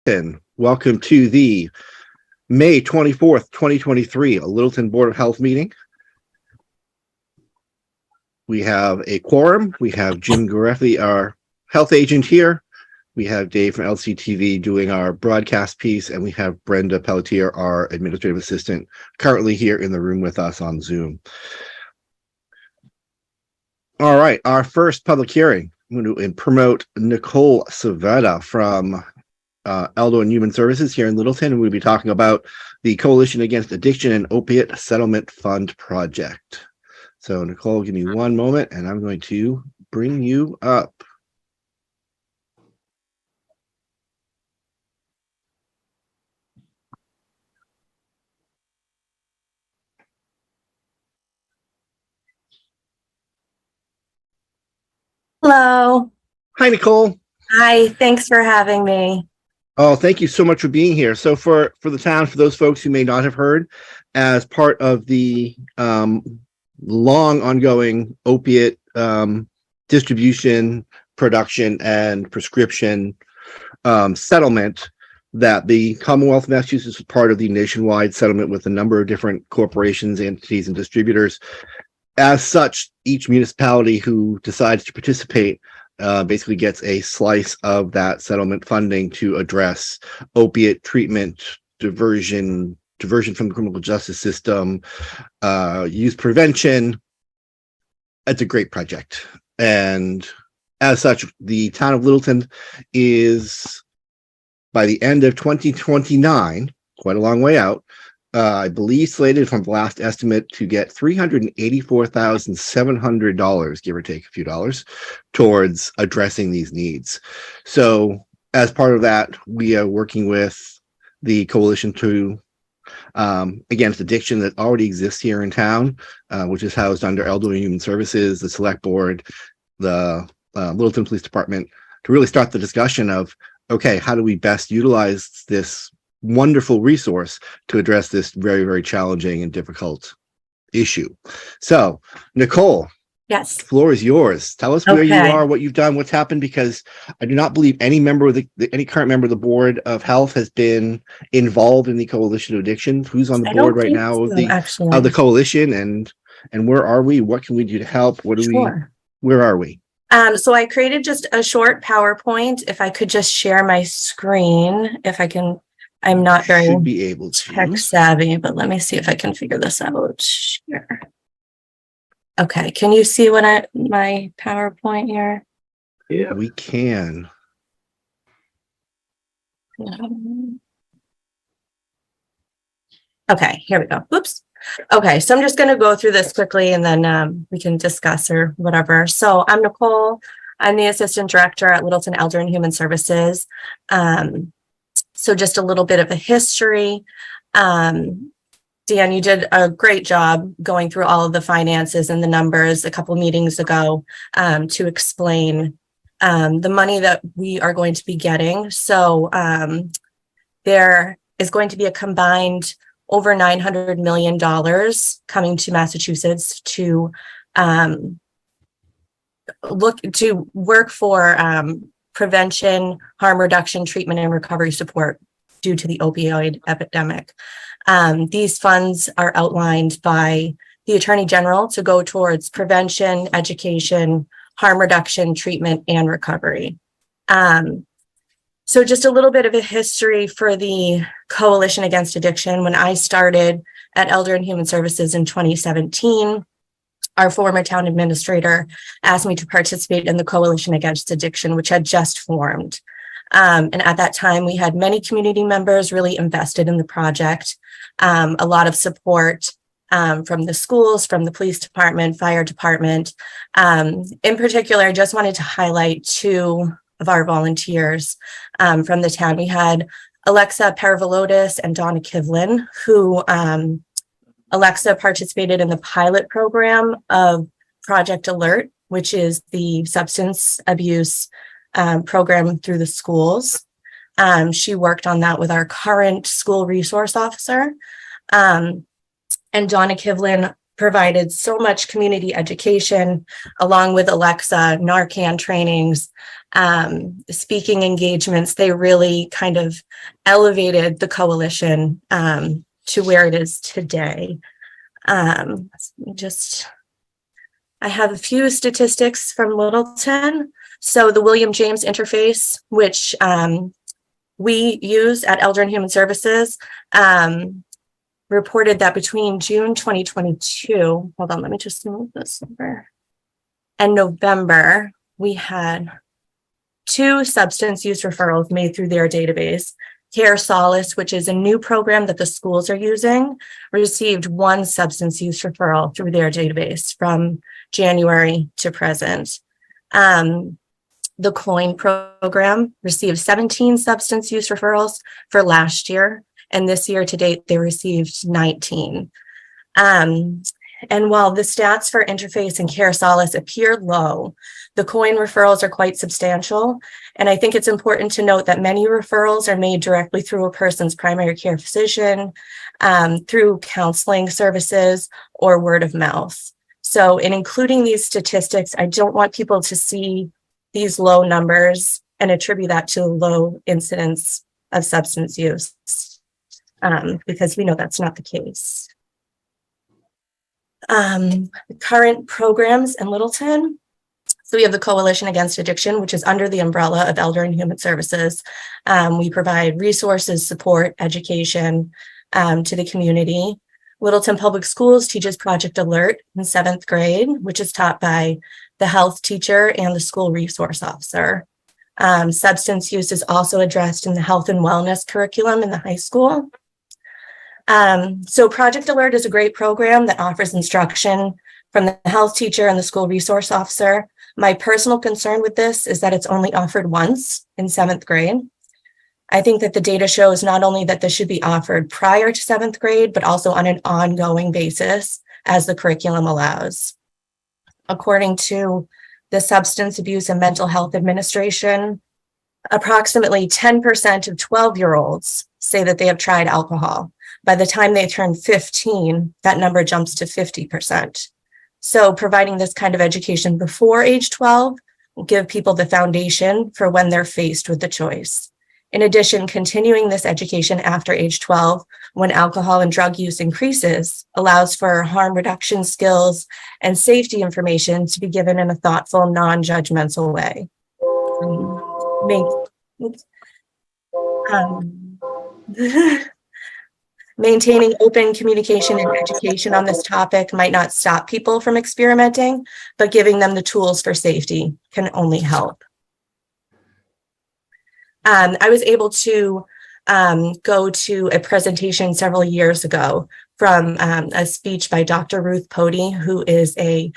And welcome to the May 24th, 2023 Littleton Board of Health meeting. We have a quorum. We have Jim Gareffi, our health agent here. We have Dave from LCTV doing our broadcast piece, and we have Brenda Pelletier, our administrative assistant, currently here in the room with us on Zoom. All right, our first public hearing. I'm going to promote Nicole Savetta from Elder and Human Services here in Littleton, and we'll be talking about the Coalition Against Addiction and Opiate Settlement Fund project. So Nicole, give me one moment and I'm going to bring you up. Hello. Hi, Nicole. Hi, thanks for having me. Oh, thank you so much for being here. So for the town, for those folks who may not have heard, as part of the long ongoing opiate distribution, production, and prescription settlement, that the Commonwealth of Massachusetts was part of the nationwide settlement with a number of different corporations, entities, and distributors. As such, each municipality who decides to participate basically gets a slice of that settlement funding to address opiate treatment, diversion from the criminal justice system, youth prevention. It's a great project. And as such, the town of Littleton is, by the end of 2029, quite a long way out, I believe slated from the last estimate to get $384,700, give or take a few dollars, towards addressing these needs. So as part of that, we are working with the coalition to against addiction that already exists here in town, which is housed under Elder and Human Services, the Select Board, the Littleton Police Department, to really start the discussion of, okay, how do we best utilize this wonderful resource to address this very, very challenging and difficult issue. So, Nicole, yes, the floor is yours. Tell us where you are, what you've done, what's happened, because I do not believe any member of any current member of the Board of Health has been involved in the Coalition of Addiction. Who's on the board right now of the coalition, and where are we? What can we do to help? What do where are we? So I created just a short PowerPoint. If I could just share my screen, if I can. I'm not very tech savvy, but let me see if I can figure this out. Sure. Okay, can you see what my PowerPoint here? Yeah, we can. Okay, here we go. Oops. Okay, so I'm just going to go through this quickly and then we can discuss or whatever. So I'm Nicole. I'm the Assistant Director at Littleton Elder and Human Services. So just a little bit of a history. Dan, you did a great job going through all of the finances and the numbers a couple meetings ago to explain the money that we are going to be getting. So there is going to be a combined over $900 million coming to Massachusetts to work for prevention, harm reduction, treatment, and recovery support due to the opioid epidemic. These funds are outlined by the Attorney General to go towards prevention, education, harm reduction, treatment, and recovery. So just a little bit of a history for the Coalition Against Addiction. When I started at Elder and Human Services in 2017, our former town administrator asked me to participate in the Coalition Against Addiction, which had just formed. And at that time, we had many community members really invested in the project, a lot of support from the schools, from the police department, fire department. In particular, I just wanted to highlight two of our volunteers from the town. We had Alexa Paravoulodis and Donna Kivlin, who Alexa participated in the pilot program of Project Alert, which is the substance abuse program through the schools. She worked on that with our current school resource officer. And Donna Kivlin provided so much community education along with Alexa, Narcan trainings, speaking engagements, they really kind of elevated the coalition to where it is today. I have a few statistics from Littleton. So the William James interface, which we use at Elder and Human Services, reported that between June 2022, hold on, let me just move this over, and November, we had 2 substance use referrals made through their database. Care Solace, which is a new program that the schools are using, received 1 substance use referral through their database from January to present. The COIN program received 17 substance use referrals for last year, and this year to date, they received 19. And while the stats for Interface and Care Solace appear low, the COIN referrals are quite substantial. And I think it's important to note that many referrals are made directly through a person's primary care physician, through counseling services, or word of mouth. So in including these statistics, I don't want people to see these low numbers and attribute that to low incidence of substance use, because we know that's not the case. Current programs in Littleton. So we have the Coalition Against Addiction, which is under the umbrella of Elder and Human Services. We provide resources, support, education to the community. Littleton Public Schools teaches Project Alert in 7th grade, which is taught by the health teacher and the school resource officer. Substance use is also addressed in the health and wellness curriculum in the high school. So Project Alert is a great program that offers instruction from the health teacher and the school resource officer. My personal concern with this is that it's only offered once in 7th grade. I think that the data shows not only that this should be offered prior to 7th grade, but also on an ongoing basis as the curriculum allows. According to the Substance Abuse and Mental Health Administration, approximately 10% of 12-year-olds say that they have tried alcohol. By the time they turn 15, that number jumps to 50%. So providing this kind of education before age 12 will give people the foundation for when they're faced with the choice. In addition, continuing this education after age 12, when alcohol and drug use increases, allows for harm reduction skills and safety information to be given in a thoughtful, non-judgmental way. Maintaining open communication and education on this topic might not stop people from experimenting, but giving them the tools for safety can only help. I was able to go to a presentation several years ago from a speech by Dr. Ruth Pody, who is a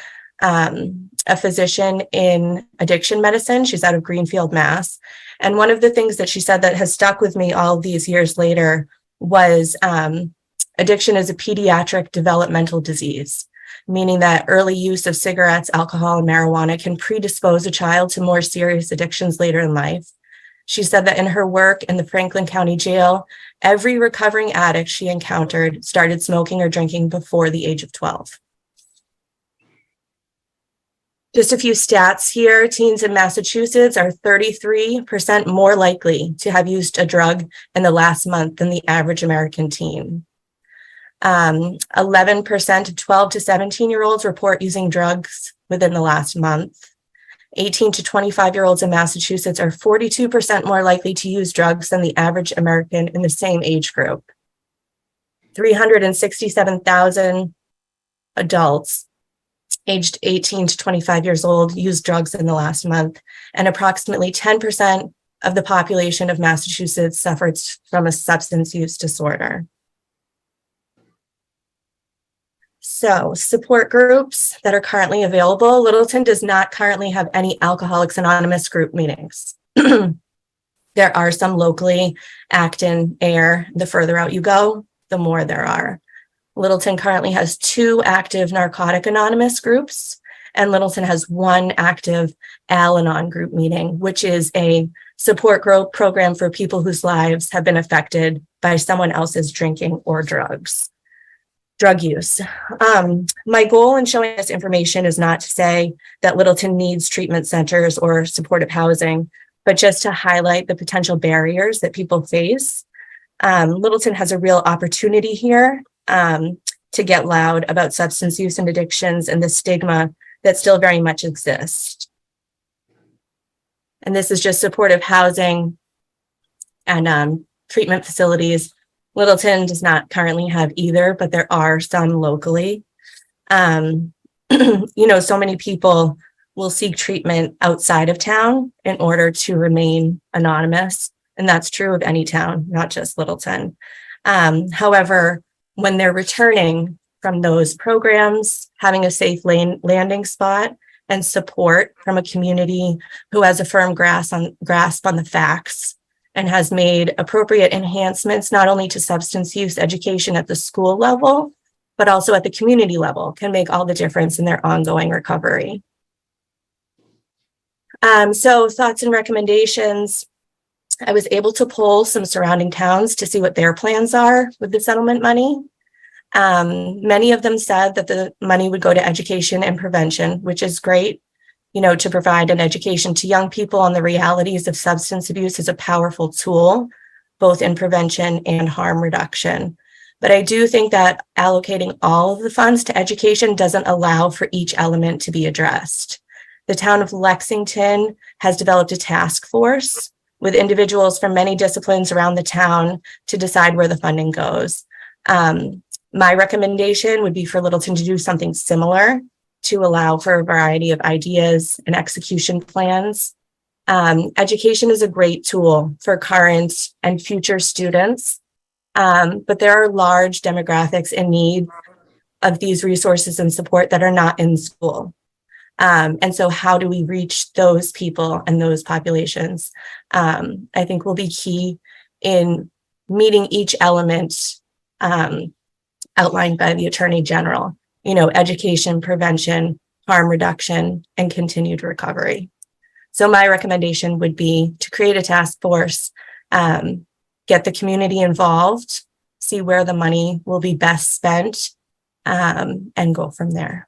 physician in addiction medicine. She's out of Greenfield, Mass. And one of the things that she said that has stuck with me all these years later was addiction is a pediatric developmental disease, meaning that early use of cigarettes, alcohol, and marijuana can predispose a child to more serious addictions later in life. She said that in her work in the Franklin County Jail, every recovering addict she encountered started smoking or drinking before the age of 12. Just a few stats here. Teens in Massachusetts are 33% more likely to have used a drug in the last month than the average American teen. 11% of 12 to 17-year-olds report using drugs within the last month. 18 to 25-year-olds in Massachusetts are 42% more likely to use drugs than the average American in the same age group. 367,000 adults aged 18 to 25 years old used drugs in the last month, and approximately 10% of the population of Massachusetts suffers from a substance use disorder. So, support groups that are currently available. Littleton does not currently have any Alcoholics Anonymous group meetings. There are some locally, Acton, Air. The further out you go, the more there are. Littleton currently has 2 active Narcotic Anonymous groups, and Littleton has 1 active Al-Anon group meeting, which is a support group program for people whose lives have been affected by someone else's drinking or drugs. drug use. My goal in showing this information is not to say that Littleton needs treatment centers or supportive housing, but just to highlight the potential barriers that people face. Littleton has a real opportunity here to get loud about substance use and addictions and the stigma that still very much exists. And this is just supportive housing and treatment facilities. Littleton does not currently have either, but there are some locally. You know, so many people will seek treatment outside of town in order to remain anonymous. And that's true of any town, not just Littleton. However, when they're returning from those programs, having a safe landing spot and support from a community who has a firm grasp on the facts and has made appropriate enhancements, not only to substance use education at the school level, but also at the community level, can make all the difference in their ongoing recovery. So thoughts and recommendations. I was able to poll some surrounding towns to see what their plans are with the settlement money. Many of them said that the money would go to education and prevention, which is great. You know, to provide an education to young people on the realities of substance abuse is a powerful tool, both in prevention and harm reduction. But I do think that allocating all of the funds to education doesn't allow for each element to be addressed. The town of Lexington has developed a task force with individuals from many disciplines around the town to decide where the funding goes. My recommendation would be for Littleton to do something similar to allow for a variety of ideas and execution plans. Education is a great tool for current and future students, but there are large demographics in need of these resources and support that are not in school. And so how do we reach those people and those populations? I think will be key in meeting each element outlined by the Attorney General, you know, education, prevention, harm reduction, and continued recovery. So my recommendation would be to create a task force, get the community involved, see where the money will be best spent, and go from there.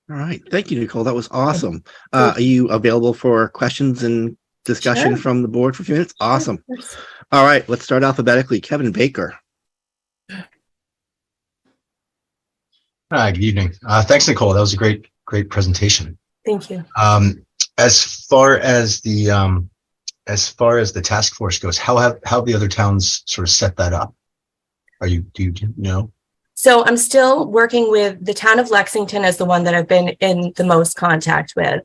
All right. Thank you, Nicole. That was awesome. Are you available for questions and discussion Sure. from the board for a few minutes? Awesome. All right. Let's start alphabetically. Kevin Baker. Hi, good evening. Thanks, Nicole. That was a great presentation. Thank you. As far as the task force goes, how have the other towns sort of set that up? Do you know? So I'm still working with the town of Lexington as the one that I've been in the most contact with.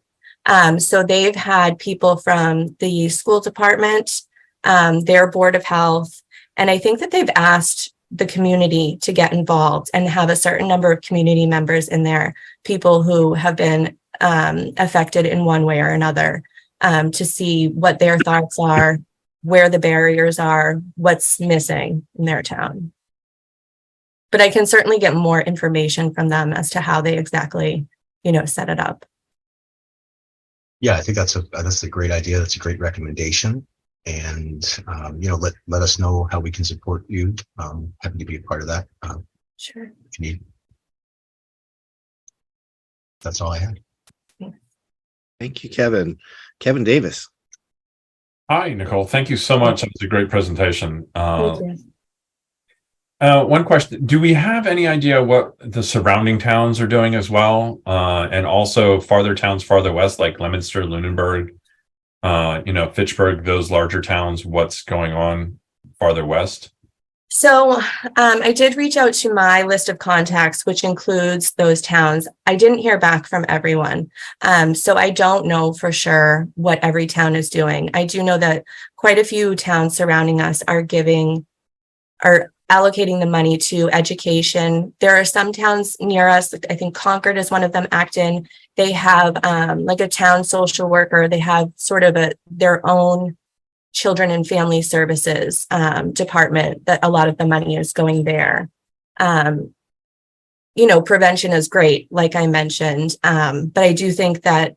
So they've had people from the school department, their board of health, and I think that they've asked the community to get involved and have a certain number of community members in there, people who have been affected in one way or another, to see what their thoughts are, where the barriers are, what's missing in their town. But I can certainly get more information from them as to how they exactly, you know, set it up. Yeah, I think that's a great idea. That's a great recommendation. And you know, let us know how we can support you. Happy to be a part of that. Sure. If you need. That's all I had. Thank you, Kevin. Kevin Davis. Hi, Nicole. Thank you so much. That was a great presentation. Thank you. One question. Do we have any idea what the surrounding towns are doing as well? And also farther towns farther west, like Leominster, Lunenburg, you know, Fitchburg, those larger towns, what's going on farther west? So I did reach out to my list of contacts, which includes those towns. I didn't hear back from everyone. So I don't know for sure what every town is doing. I do know that quite a few towns surrounding us are allocating the money to education. There are some towns near us, I think Concord is one of them, Acton. They have like a town social worker. They have sort of their own children and family services department that a lot of the money is going there. You know, prevention is great, like I mentioned. But I do think that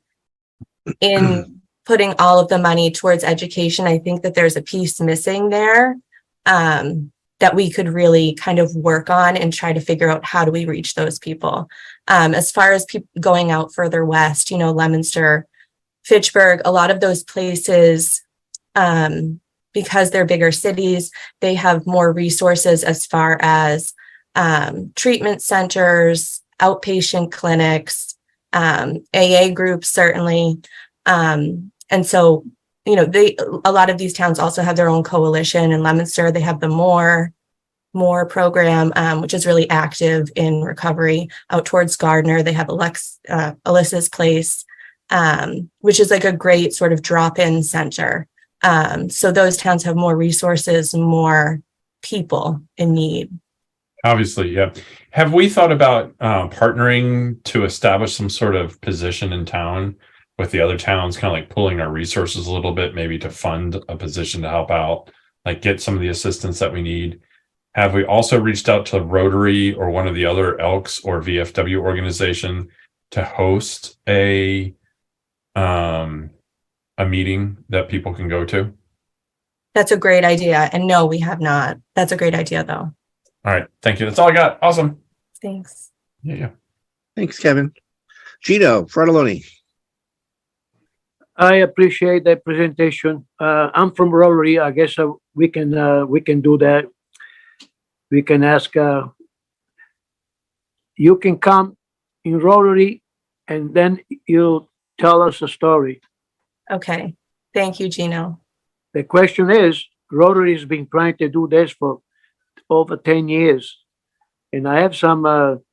in putting all of the money towards education, I think that there's a piece missing there that we could really kind of work on and try to figure out how do we reach those people. As far as going out further west, Leominster, Fitchburg, a lot of those places, because they're bigger cities, they have more resources as far as treatment centers, outpatient clinics, AA groups, certainly. And so, a lot of these towns also have their own coalition. In Leominster, they have the More program, which is really active in recovery. Out towards Gardner, they have Alyssa's Place, which is like a great sort of drop-in center. So those towns have more resources, more people in need. Obviously, yeah. Have we thought about partnering to establish some sort of position in town with the other towns, kind of like pooling our resources a little bit, maybe to fund a position to help out, like get some of the assistance that we need? Have we also reached out to Rotary or one of the other Elks or VFW organization to host a meeting that people can go to? That's a great idea. And no, we have not. That's a great idea, though. All right. Thank you. That's all I got. Awesome. Thanks. Yeah. Thanks, Kevin. Gino Fratelloni. I appreciate that presentation. I'm from Rotary. I guess we can do that. We can ask. You can come in Rotary, and then you tell us a story. Okay. Thank you, Gino. The question is, Rotary has been trying to do this for over 10 years, and I have some. I'm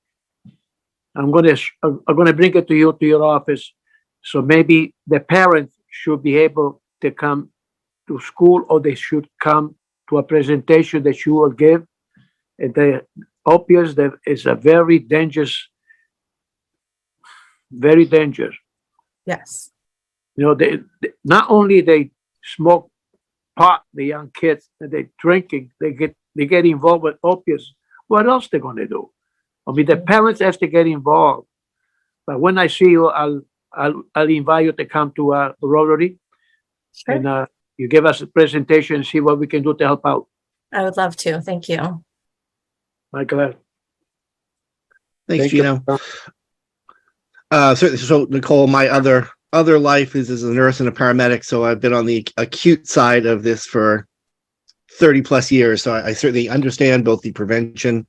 gonna bring it to your office. So maybe the parents should be able to come to school, or they should come to a presentation that you will give. And the opiates, that is a very dangerous. Yes. They not only they smoke pot, the young kids, and they drinking, they get involved with opiates. What else they gonna do? I mean, the parents have to get involved. But when I see you, I'll invite you to come to Rotary, Sure. and you give us a presentation and see what we can do to help out. I would love to. Thank you. Michael. Thanks, Thank you. Gino. Certainly. So, Nicole, my other life is as a nurse and a paramedic. So I've been on the acute side of this for 30 plus years. So I certainly understand both the prevention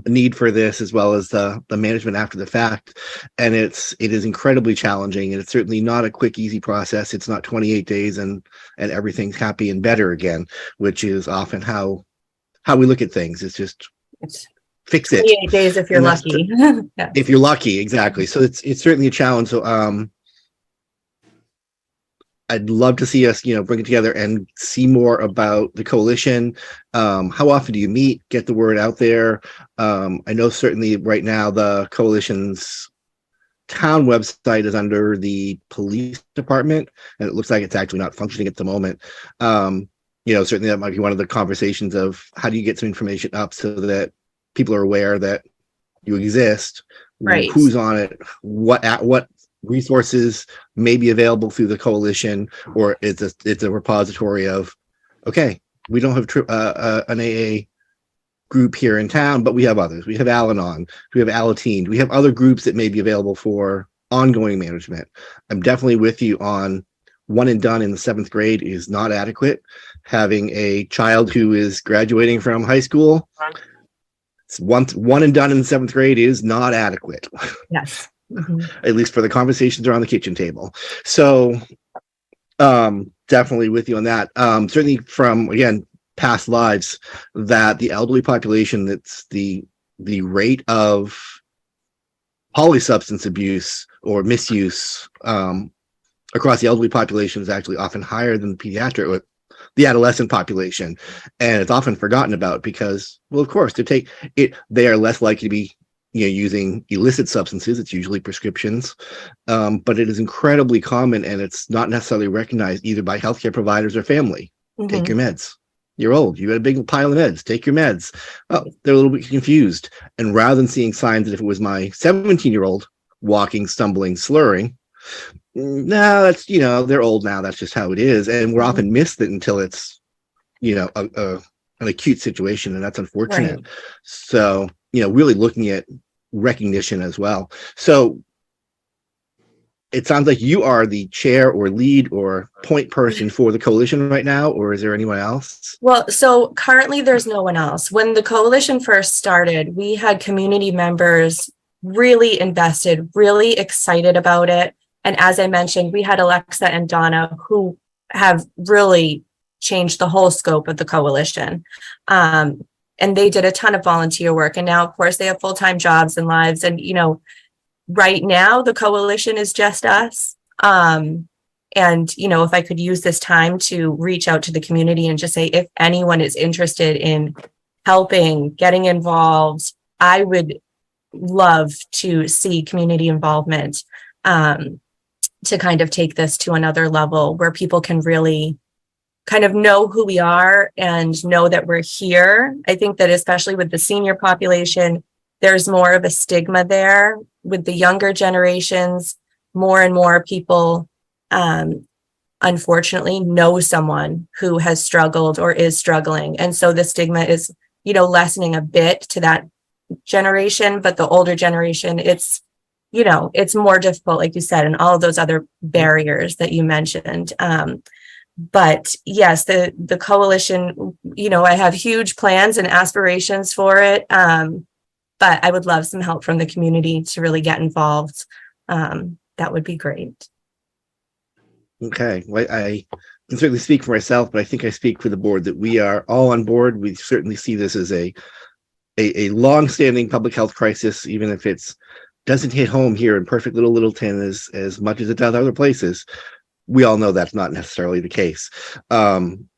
need for this as well as the management after the fact. And it is incredibly challenging, and it's certainly not a quick, easy process. It's not 28 days and everything's happy and better again, which is often how we look at things. It's just fix it. 28 days if you're And that's lucky. Yeah. If you're lucky, exactly. So it's certainly a challenge. So I'd love to see us, bring it together and see more about the coalition. How often do you meet? Get the word out there. I know certainly right now the coalition's town website is under the police department, and it looks like it's actually not functioning at the moment. Certainly that might be one of the conversations of how do you get some information up so that people are aware that you exist, Right. Who's on it, what resources may be available through the coalition, or it's a repository of, okay, we don't have an AA group here in town, but we have others. We have Al-Anon, we have Alateen, we have other groups that may be available for ongoing management. I'm definitely with you on one and done in the 7th grade is not adequate. Having a child who is graduating from high school, it's one and done in the 7th grade is not adequate. Yes. Mhm. At least for the conversations around the kitchen table. So definitely with you on that. Certainly from, again, past lives, that the elderly population, that's the rate of polysubstance abuse or misuse across the elderly population is actually often higher than the adolescent population. And it's often forgotten about because, well, of course, they are less likely to be using illicit substances. It's usually prescriptions, but it is incredibly common, and it's not necessarily recognized either by healthcare providers or family. Mhm. Take your meds. You're old. You had a big pile of meds. Take your meds. Oh, they're a little bit confused. And rather than seeing signs that if it was my 17-year-old walking, stumbling, slurring, No, that's, they're old now. That's just how it is. And we're Mhm. often missed it until it's, an acute situation, and that's unfortunate. Right. So, really looking at recognition as well. So it sounds like you are the chair or lead or point person for the coalition right now, or is there anyone else? Well, so currently there's no one else. When the coalition first started, we had community members really invested, really excited about it. And as I mentioned, we had Alexa and Donna who have really changed the whole scope of the coalition. And they did a ton of volunteer work. And now, of course, they have full-time jobs and lives. And, right now the coalition is just us. And, if I could use this time to reach out to the community and just say, if anyone is interested in helping, getting involved, I would love to see community involvement to kind of take this to another level where people can really kind of know who we are and know that we're here. I think that especially with the senior population, there's more of a stigma there. With the younger generations, more and more people unfortunately know someone who has struggled or is struggling. And so the stigma is, lessening a bit to that generation, but the older generation, it's more difficult, like you said, and all of those other barriers that you mentioned. But yes, the coalition, I have huge plans and aspirations for it. But I would love some help from the community to really get involved. That would be great. Okay, well, I can certainly speak for myself, but I think I speak for the board that we are all on board. We certainly see this as a long-standing public health crisis, even if it's doesn't hit home here in perfect little Littleton as much as it does other places. We all know that's not necessarily the case.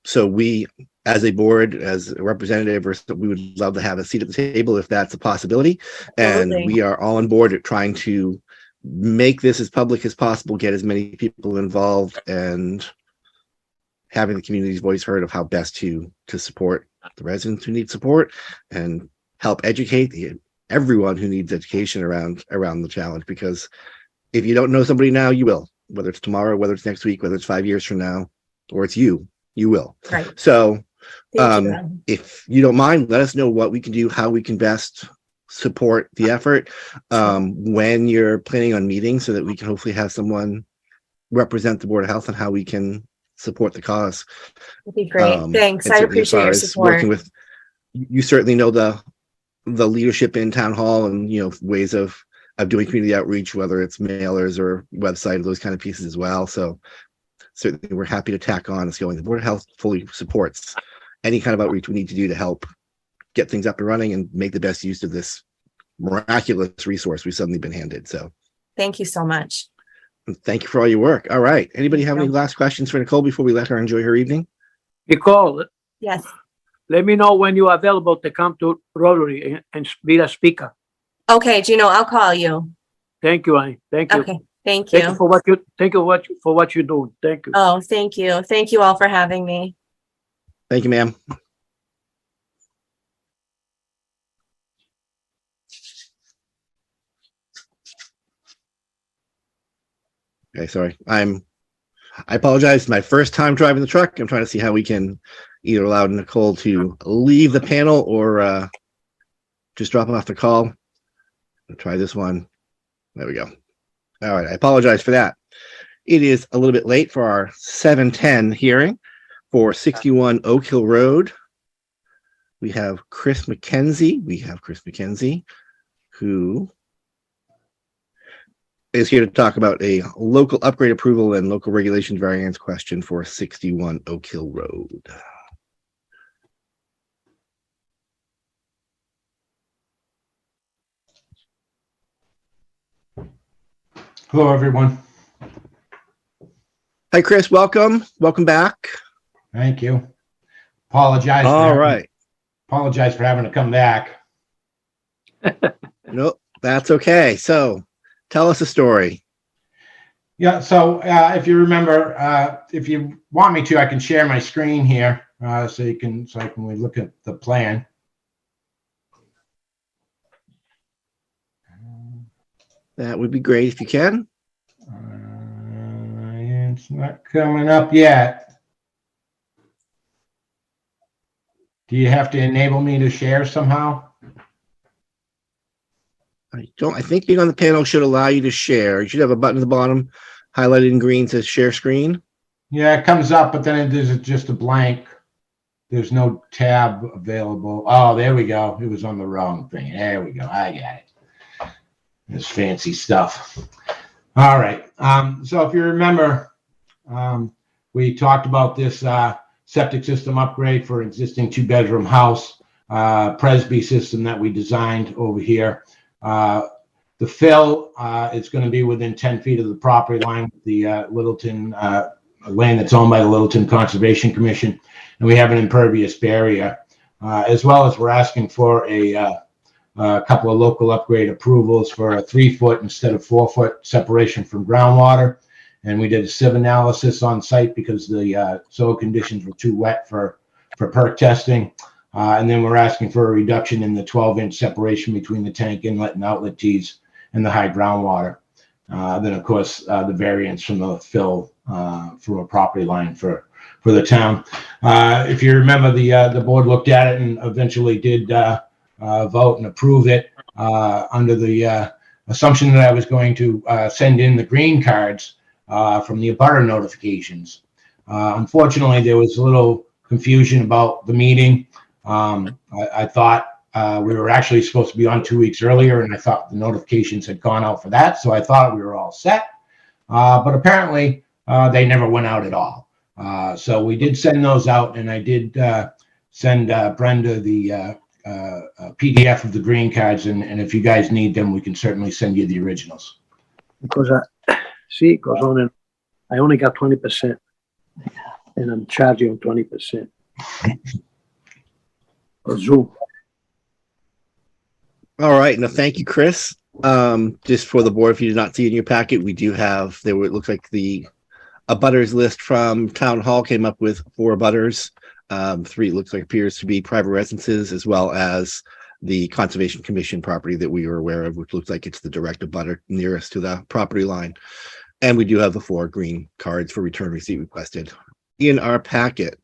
So we, as a board, as a representative, we would love to have a seat at the table if that's a possibility. And Absolutely. we are all on board at trying to make this as public as possible, get as many people involved, and having the community's voice heard of how best to support the residents who need support and help educate everyone who needs education around the challenge. Because if you don't know somebody now, you will, whether it's tomorrow, whether it's next week, whether it's 5 years from now, or it's you will. Right. So Thank you. if you don't mind, let us know what we can do, how we can best support the effort, when you're planning on meeting, so that we can hopefully have someone represent the Board of Health and how we can support the cause. That'd be great. Thanks. And I certainly as appreciate far your as support. working with, you certainly know the leadership in town hall and ways of doing community outreach, whether it's mailers or website, those kind of pieces as well. So certainly we're happy to tack on. It's going. The Board of Health fully supports any kind of outreach we need to do to help get things up and running and make the best use of this miraculous resource we've suddenly been handed. So Thank you so much. thank you for all your work. All right. Anybody have any Yeah. last questions for Nicole before we let her enjoy her evening? Nicole, Yes. let me know when you're available to come to Rotary and be a speaker. Okay, Gino, I'll call you. Thank you, Annie. Thank you. Okay. Thank Thank you you. for what you're doing. Thank you. Oh, thank you. Thank you all for having me. Thank you, ma'am. Okay, sorry. I apologize. My first time driving the truck. I'm trying to see how we can either allow Nicole to leave the panel or just drop off the call. I'll try this one. There we go. All right. I apologize for that. It is a little bit late for our 7:10 hearing for 61 Oak Hill Road. We have Chris McKenzie. Who is here to talk about a local upgrade approval and local regulation variance question for 61 Oak Hill Road. Hello, everyone. Hi, Chris. Welcome. Welcome back. Thank you. Apologize. All right. Apologize for having to come back. Nope, that's okay. So tell us a story. Yeah. So if you remember, if you want me to, I can share my screen here so I can look at the plan. That would be great if you can. not coming up yet. Do you have to enable me to share somehow? I think being on the panel should allow you to share. You should have a button at the bottom highlighted in green says share screen. Yeah, it comes up, but then there's just a blank. There's no tab available. Oh, there we go. It was on the wrong thing. There we go. I got it. This fancy stuff. All right. So if you remember, we talked about this septic system upgrade for existing 2-bedroom house, Presby system that we designed over here. The fill is going to be within 10 feet of the property line with the Littleton land that's owned by the Littleton Conservation Commission. And we have an impervious barrier, as well as we're asking for a couple of local upgrade approvals for a 3-foot instead of 4-foot separation from groundwater. And we did a sieve analysis on site because the soil conditions were too wet for perk testing. And then we're asking for a reduction in the 12-inch separation between the tank inlet and outlet tees and the high groundwater. Then, of course, the variance from the fill from a property line for the town. If you remember, the board looked at it and eventually did vote and approve it under the assumption that I was going to send in the green cards from the abutter notifications. Unfortunately, there was a little confusion about the meeting. I thought we were actually supposed to be on 2 weeks earlier, and I thought the notifications had gone out for that, so I thought we were all set. But apparently, they never went out at all. So we did send those out, and I did send Brenda the PDF of the green cards, and if you guys need them, we can certainly send you the originals. Because it goes on and I only got 20% and I'm charging 20% for Zoom. All right. Now, thank you, Chris. Just for the board, if you did not see in your packet, we do have, it looks like the abutters list from Town Hall came up with 4 abutters. 3 looks like appears to be private residences, as well as the Conservation Commission property that we were aware of, which looks like it's the direct abutter nearest to the property line. And we do have the 4 green cards for return receipt requested in our packet.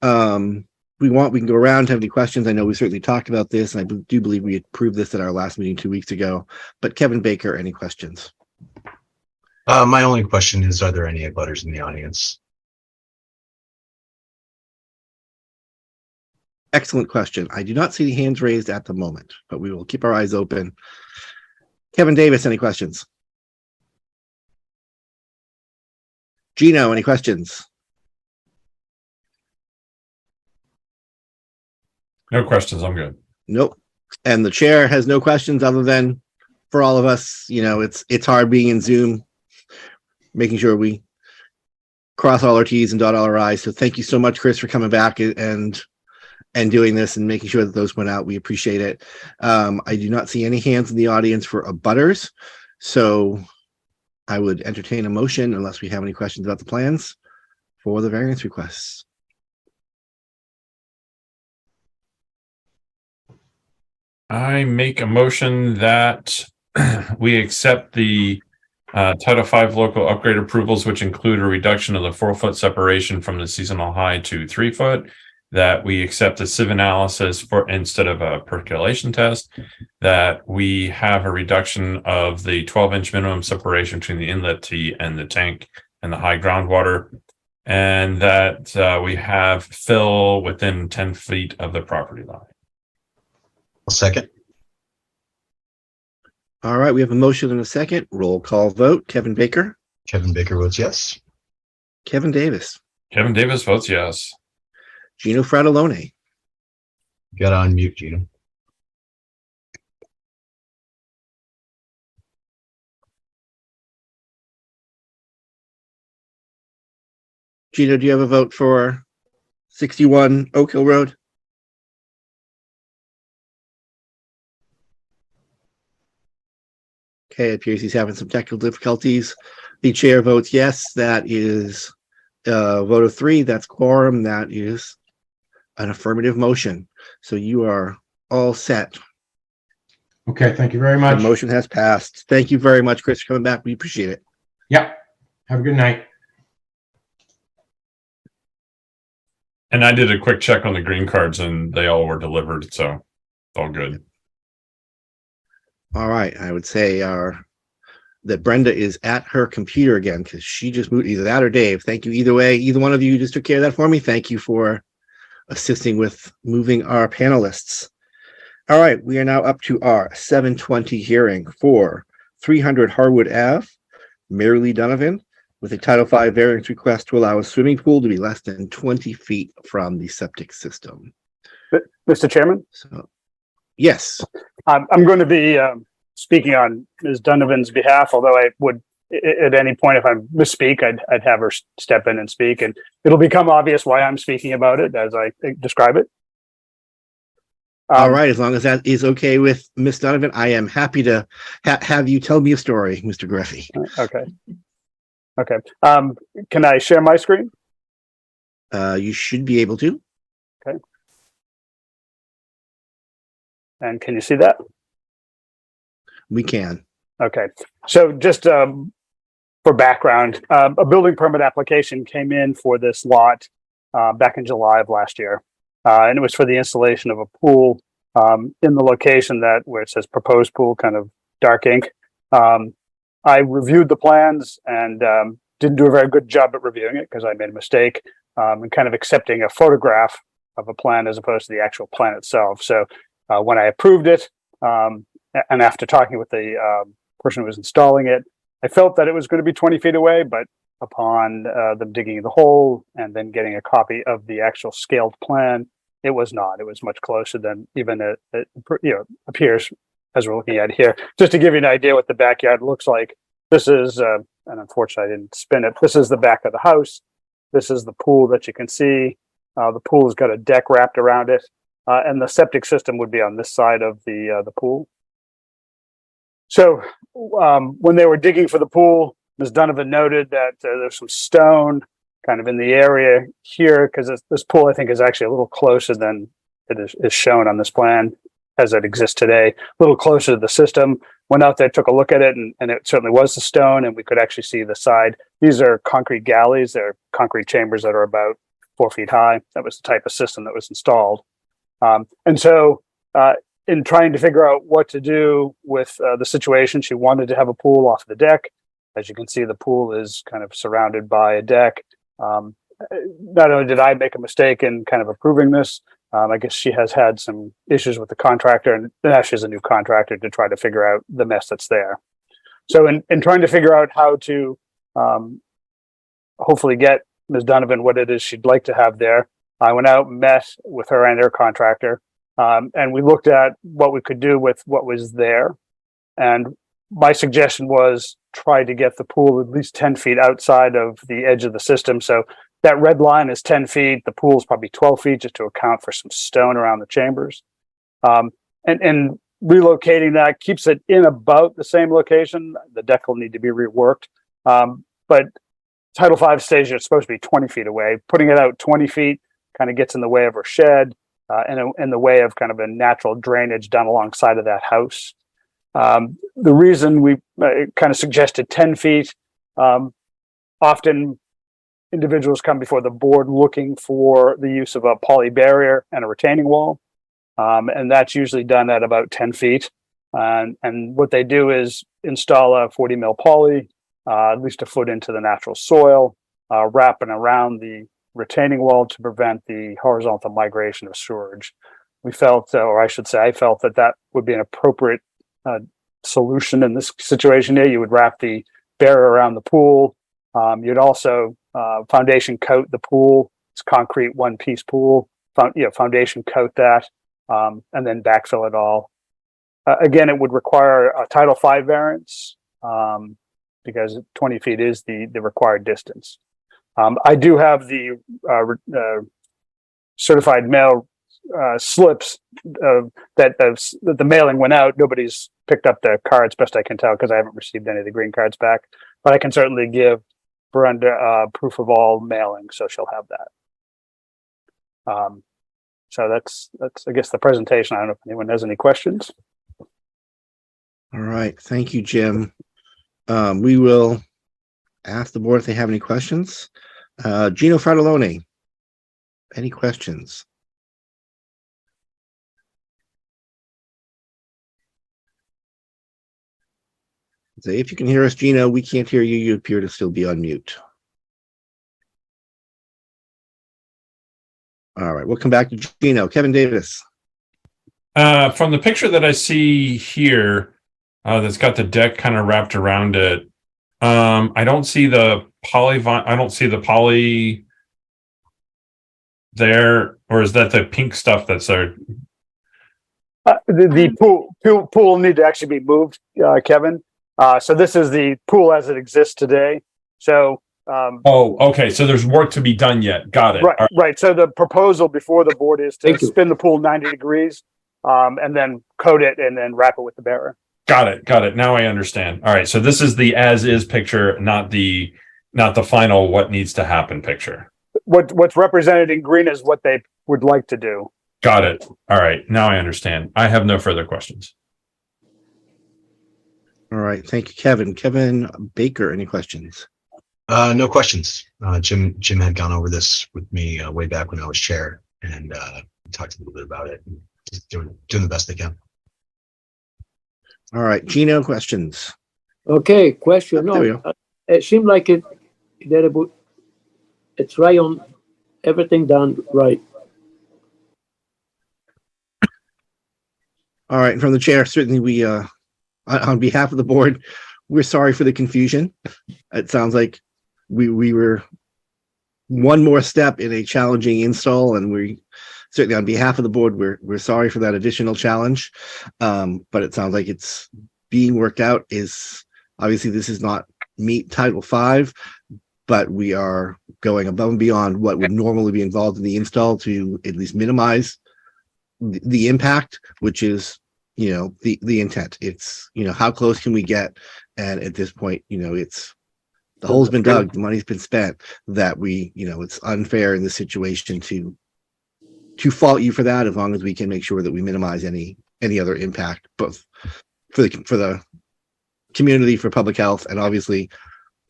We can go around, have any questions. I know we certainly talked about this, and I do believe we approved this at our last meeting 2 weeks ago. But Kevin Baker, any questions? My only question is, are there any abutters in the audience? Excellent question. I do not see the hands raised at the moment, but we will keep our eyes open. Kevin Davis, any questions? Gino, any questions? No questions. I'm good. Nope. And the chair has no questions other than for all of us, it's hard being in Zoom, making sure we cross all our T's and dot all our I's. So thank you so much, Chris, for coming back and doing this and making sure that those went out. We appreciate it. I do not see any hands in the audience for abutters. So I would entertain a motion unless we have any questions about the plans for the variance requests. I make a motion that we accept the Title V local upgrade approvals, which include a reduction of the 4-foot separation from the seasonal high to 3-foot, that we accept a sieve analysis for instead of a percolation test, that we have a reduction of the 12-inch minimum separation between the inlet tee and the tank and the high groundwater, and that we have fill within 10 feet of the property line. I'll second. All right, we have a motion and a second. Roll call vote. Kevin Baker. Kevin Baker votes yes. Kevin Davis. Kevin Davis votes yes. Gino Fratellone. Got on mute, Gino. Gino, do you have a vote for 61 Oak Hill Road? Okay, it appears he's having some technical difficulties. The chair votes yes. That is a vote of 3. That's quorum. That is an affirmative motion. So you are all set. Okay, thank you very The much. motion has passed. Thank you very much, Chris, for coming back. We appreciate it. Yep. Have a good night. And I did a quick check on the green cards and they all were delivered, so it's all good. All right, I would say that Brenda is at her computer again because she just moved. Either that or Dave. Thank you either way. Either one of you just took care of that for me. Thank you for assisting with moving our panelists. All right, we are now up to our 7:20 hearing for 300 Harwood Ave, Mary Lee Donovan, with a Title V variance request to allow a swimming pool to be less than 20 feet from the septic system. Mr. Chairman, So, yes. I'm going to be speaking on Ms. Donovan's behalf, although I would, at any point, if I misspeak, I'd have her step in and speak, and it'll become obvious why I'm speaking about it as I describe it. All right, as long as that is okay with Miss Donovan, I am happy to have you tell me a story, Mr. Griffey. Okay. Okay. Can I share my screen? You should be able to. And can you see that? We can. Okay. So just for background, a building permit application came in for this lot back in July of last year. And it was for the installation of a pool in the location that where it says proposed pool, kind of dark ink. I reviewed the plans and didn't do a very good job at reviewing it because I made a mistake and kind of accepting a photograph of a plan as opposed to the actual plan itself. So when I approved it, and after talking with the person who was installing it, I felt that it was going to be 20 feet away, but upon them digging the hole and then getting a copy of the actual scaled plan, it was not. It was much closer than even it appears as we're looking at here. Just to give you an idea what the backyard looks like, this is, and unfortunately I didn't spin it, this is the back of the house. This is the pool that you can see. The pool has got a deck wrapped around it, and the septic system would be on this side of the pool. So when they were digging for the pool, Ms. Donovan noted that there's some stone kind of in the area here because this pool, I think, is actually a little closer than it is shown on this plan as it exists today, a little closer to the system. Went out there, took a look at it, and it certainly was the stone, and we could actually see the side. These are concrete galleys. They're concrete chambers that are about 4 feet high. That was the type of system that was installed. And so in trying to figure out what to do with the situation, she wanted to have a pool off the deck. As you can see, the pool is kind of surrounded by a deck. Not only did I make a mistake in kind of approving this, I guess she has had some issues with the contractor, and now she has a new contractor to try to figure out the mess that's there. So in trying to figure out how to hopefully get Ms. Donovan what it is she'd like to have there, I went out and met with her and her contractor, and we looked at what we could do with what was there. And my suggestion was try to get the pool at least 10 feet outside of the edge of the system. So that red line is 10 feet. The pool is probably 12 feet just to account for some stone around the chambers. And relocating that keeps it in about the same location. The deck will need to be reworked. But Title V states it's supposed to be 20 feet away. Putting it out 20 feet kind of gets in the way of her shed and in the way of kind of a natural drainage down alongside of that house. The reason we kind of suggested 10 feet, often individuals come before the board looking for the use of a poly barrier and a retaining wall. And that's usually done at about 10 feet. And what they do is install a 40 mil poly, at least a foot into the natural soil, wrapping around the retaining wall to prevent the horizontal migration of sewage. We felt, or I should say, I felt that that would be an appropriate solution in this situation here. You would wrap the barrier around the pool. You'd also foundation coat the pool. It's concrete one-piece pool. Foundation coat that, and then backfill it all. Again, it would require a Title V variance because 20 feet is the required distance. I do have the certified mail slips that the mailing went out. Nobody's picked up the cards, best I can tell, because I haven't received any of the green cards back. But I can certainly give Brenda proof of all mailing, so she'll have that. So that's I guess the presentation. I don't know if anyone has any questions. All right, thank you, Jim. We will ask the board if they have any questions. Gino Fratelloni. Any questions? So if you can hear us, Gino, we can't hear you. You appear to still be on mute. All right, we'll come back to Gino. Kevin Davis. From the picture that I see here, that's got the deck kind of wrapped around it. I don't see the poly there, or is that the pink stuff that's there? The pool will need to actually be moved, Kevin. So this is the pool as it exists today. So Oh, okay. So there's work to be done yet. Got it. right, All right. So the proposal before the board is to Thank you. spin the pool 90 degrees, and then coat it and then wrap it with the barrier. Got it. Got it. Now I understand. All right. So this is the as is picture, not the final what needs to happen picture. What's represented in green is what they would like to do. Got it. All right. Now I understand. I have no further questions. All right, thank you, Kevin. Kevin Baker, any questions? No questions. Jim had gone over this with me way back when I was chair, and talked a little bit about it. Just doing the best they can. All right, Gino, questions? Okay, question. There we go. No, it seemed like it's right on, everything done right. All right, and from the chair, certainly we, on behalf of the board, we're sorry for the confusion. It sounds like we were one more step in a challenging install, and we certainly on behalf of the board, we're sorry for that additional challenge. But it sounds like it's being worked out. Is obviously this is not meet Title V, but we are going above and beyond what would normally be involved in the install to at least minimize the impact, which is, you know, the intent. It's, you know, how close can we get? And at this point, you know, it's the hole's been dug, the money's been spent, that we, you know, it's unfair in this situation to fault you for that, as long as we can make sure that we minimize any other impact, both for the community, for public health, and obviously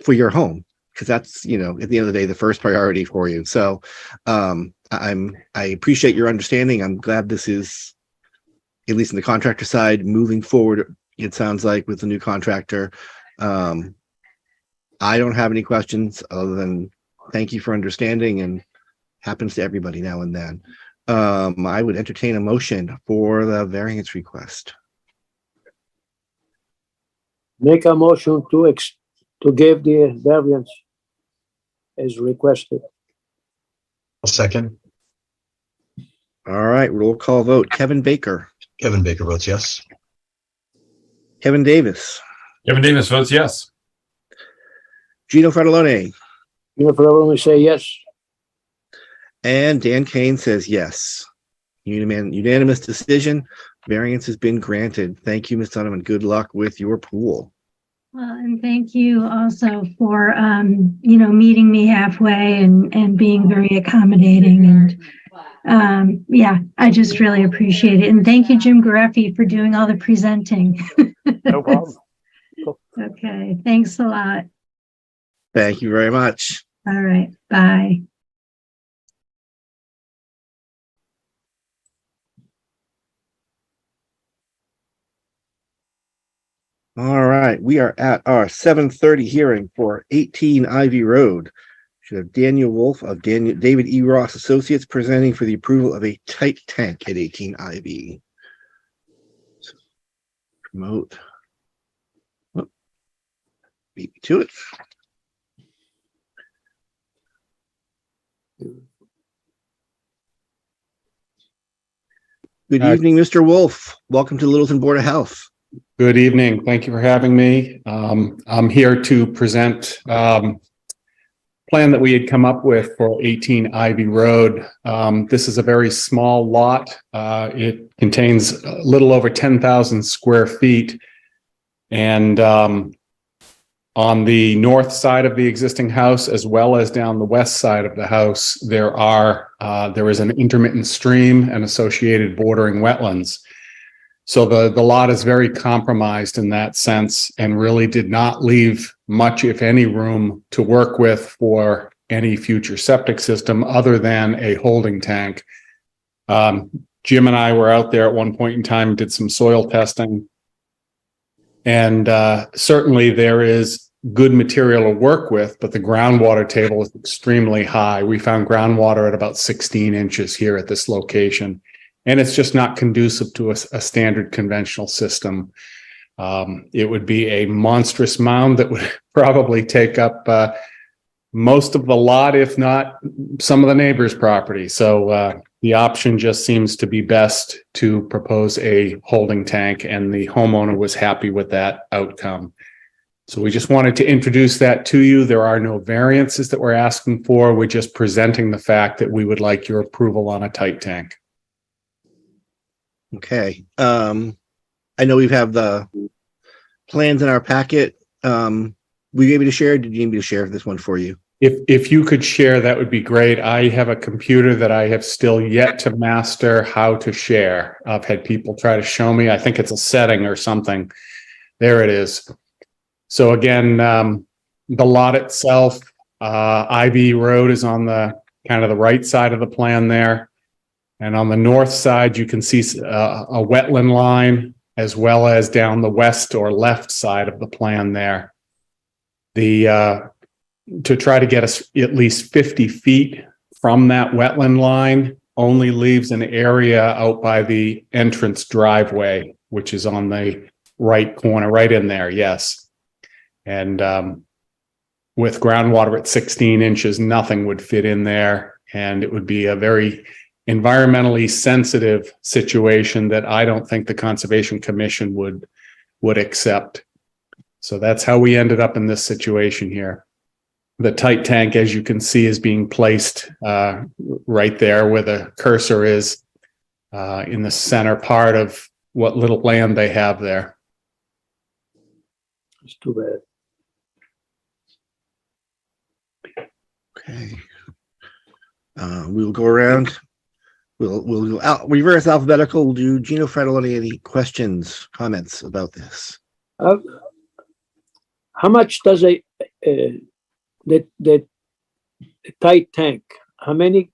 for your home, because that's, you know, at the end of the day, the first priority for you. So I appreciate your understanding. I'm glad this is, at least in the contractor side, moving forward. It sounds like with the new contractor. I don't have any questions other than thank you for understanding, and happens to everybody now and then. I would entertain a motion for the variance request. Make a motion to give the variance as requested. A second. All right, roll call vote. Kevin Baker, Kevin Baker votes yes. Kevin Davis, Kevin Davis votes yes. Gino Fratellone, You know, for everyone say yes. and Dan Kane says yes. Unanimous decision. Variance has been granted. Thank you, Ms. Donovan. Good luck with your pool. Well, and thank you also for, meeting me halfway and being very accommodating. And yeah, I just really appreciate it. And thank you, Jim Gareffi, for doing all the presenting. No problem. Okay, thanks a lot. Thank you very much. All right, bye. All right, we are at our 7:30 hearing for 18 Ivy Road. Should have Daniel Wolf of David E. Ross Associates presenting for the approval of a tight tank at 18 Ivy. So, promote. Oh, beat me to it. Good evening, Mr. Wolf. Welcome to Littleton Board of Health. Good evening. Thank you for having me. I'm here to present plan that we had come up with for 18 Ivy Road. This is a very small lot. It contains a little over 10,000 square feet. And on the north side of the existing house, as well as down the west side of the house, there is an intermittent stream and associated bordering wetlands. So the lot is very compromised in that sense, and really did not leave much, if any, room to work with for any future septic system other than a holding tank. Jim and I were out there at one point in time, did some soil testing. And certainly there is good material to work with, but the groundwater table is extremely high. We found groundwater at about 16 inches here at this location. And it's just not conducive to a standard conventional system. It would be a monstrous mound that would probably take up most of the lot, if not some of the neighbors' property. So the option just seems to be best to propose a holding tank, and the homeowner was happy with that outcome. So we just wanted to introduce that to you. There are no variances that we're asking for. We're just presenting the fact that we would like your approval on a tight tank. Okay. I know we have the plans in our packet. Were you able to share? Did you need me to share this one for you? If you could share, that would be great. I have a computer that I have still yet to master how to share. I've had people try to show me. I think it's a setting or something. There it is. So again, the lot itself, Ivy Road is on the kind of the right side of the plan there. And on the north side, you can see a wetland line, as well as down the west or left side of the plan there. To try to get us at least 50 feet from that wetland line only leaves an area out by the entrance driveway, which is on the right corner, right in there, yes. And with groundwater at 16 inches, nothing would fit in there, and it would be a very environmentally sensitive situation that I don't think the Conservation Commission would accept. So that's how we ended up in this situation here. The tight tank, as you can see, is being placed right there where the cursor is, in the center part of what little land they have there. It's too bad. Okay. We'll go around. We'll go reverse alphabetical. We'll do Gino Fredolini. Any questions, comments about this? How much does the tight tank, how many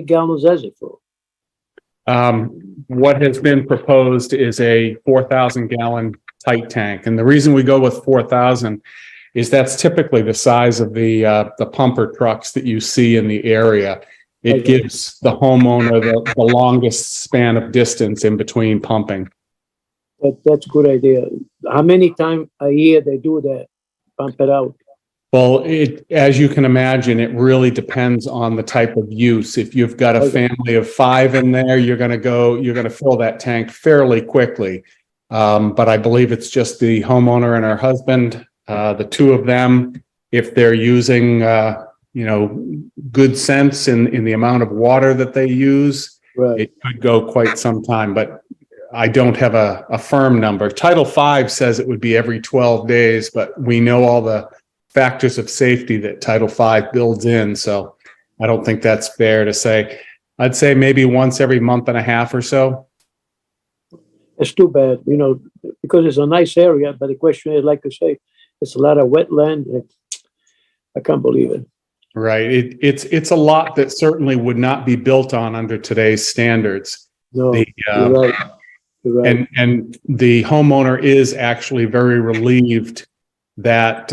gallons is it for? What has been proposed is a 4,000 gallon tight tank. And the reason we go with 4,000 is that's typically the size of the pumper trucks that you see in the area. It gives the homeowner the longest span of distance in between pumping. That's a good idea. How many times a year they do that, pump it out? Well, as you can imagine, it really depends on the type of use. If you've got a family of 5 in there, you're going to fill that tank fairly quickly. But I believe it's just the homeowner and her husband, the two of them. If they're using, good sense in the amount of water that they use, Right. it could go quite some time. But I don't have a firm number. Title V says it would be every 12 days, but we know all the factors of safety that Title V builds in. So I don't think that's fair to say. I'd say maybe once every month and a half or so. It's too bad, because it's a nice area, but the question is, like you say, it's a lot of wetland. I can't believe it. Right. It's a lot that certainly would not be built on under today's standards. No, you're right. You're right. And the homeowner is actually very relieved that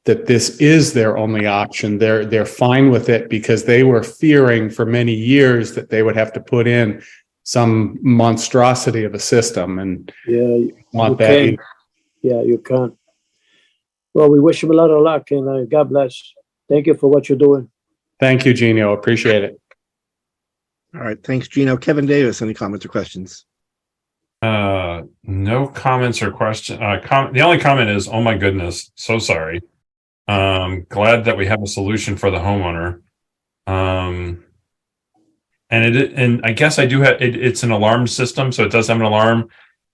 that this is their only option. They're fine with it because they were fearing for many years that they would have to put in some monstrosity of a system, and want that. Can't. Yeah, you can't. Well, we wish him a lot of luck, and God bless. Thank you for what you're doing. Thank you, Gino. Appreciate it. All right. Thanks, Gino. Kevin Davis, any comments or questions? No comments or question. The only comment is, oh my goodness, so sorry. Glad that we have a solution for the homeowner. And I guess I do have it's an alarm system, so it does have an alarm.